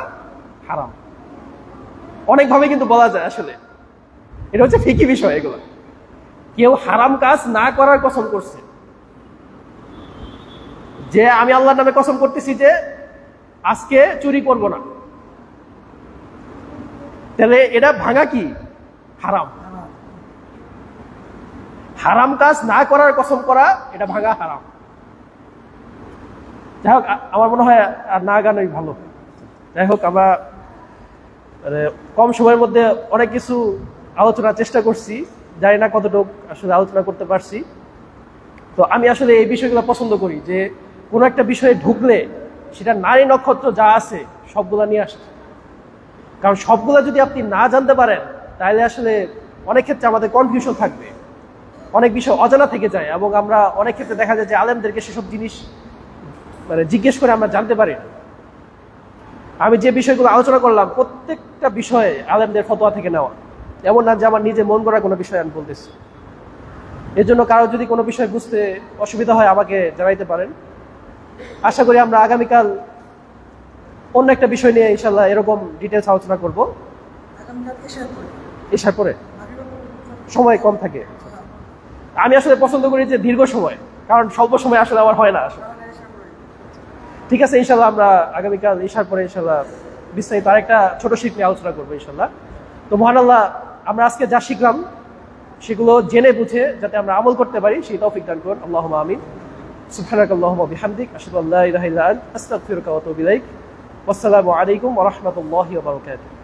হারাম। অনেকভাবে কিন্তু বলা যায়, আসলে এটা হচ্ছে ফিকি বিষয় এগুলো। কেউ হারাম কাজ না করার কসম করছে, যে আমি আল্লাহর নামে কসম করতেছি যে আজকে চুরি করব না, তাহলে এটা ভাঙা কি, হারাম। হারাম কাজ না করার কসম করা এটা ভাঙা হারাম। যাই হোক, আমার মনে হয় আর না গানোই ভালো। যাই হোক, আমরা কম সময়ের মধ্যে অনেক কিছু আলোচনার চেষ্টা করছি, জানি না কতটুকু আসলে আলোচনা করতে পারছি। তো আমি আসলে এই বিষয়গুলো পছন্দ করি, যে কোনো একটা বিষয়ে ঢুকলে সেটা নারী নক্ষত্র যা আছে সবগুলা নিয়ে আসে। কারণ সবগুলা যদি আপনি না জানতে পারেন তাহলে আসলে অনেক ক্ষেত্রে আমাদের কনফিউশন থাকবে, অনেক বিষয় অজানা থেকে যায়, এবং আমরা অনেক ক্ষেত্রে দেখা যায় যে আলেমদেরকে সেসব জিনিস জিজ্ঞেস করে আমরা জানতে পারি না। আমি যে বিষয়গুলো আলোচনা করলাম প্রত্যেকটা বিষয়ে আলেমদের ফতোয়া থেকে নেওয়া, এমন না যে আমার নিজে মন করা কোনো বিষয় আমি বলতেছি। এর জন্য কারো যদি কোনো বিষয় বুঝতে অসুবিধা হয় আমাকে জানাইতে পারেন। আশা করি আমরা আগামীকাল অন্য একটা বিষয় নিয়ে ইনশাল্লাহ এরকম ডিটেলস আলোচনা করব। এশার পরে সময় কম থাকে। আমি আসলে পছন্দ করি যে দীর্ঘ সময়, কারণ স্বল্প সময় আসলে আমার হয় না আসলে। ঠিক আছে, ইনশাল্লাহ আমরা আগামীকাল এশার পরে ইনশাল্লাহ বিস্তারিত আরেকটা ছোট শিখ নিয়ে আলোচনা করবো ইনশাল্লাহ। তো মহান আল্লাহ আমরা আজকে যা শিখলাম সেগুলো জেনে বুঝে যাতে আমরা আমল করতে পারি সেই তৌফিক দান করুন। আল্লাহুম্মা আমিন। সুবহানাকাল্লাহুম্মা ওয়া বিহামদিক, আশহাদু আল্লা ইলাহা ইল্লা আনতা, আস্তাগফিরুকা ওয়া আতুবু ইলাইক। ওয়াসসালামু আলাইকুম ওয়া রাহমাতুল্লাহি ওয়া বারাকাতুহু।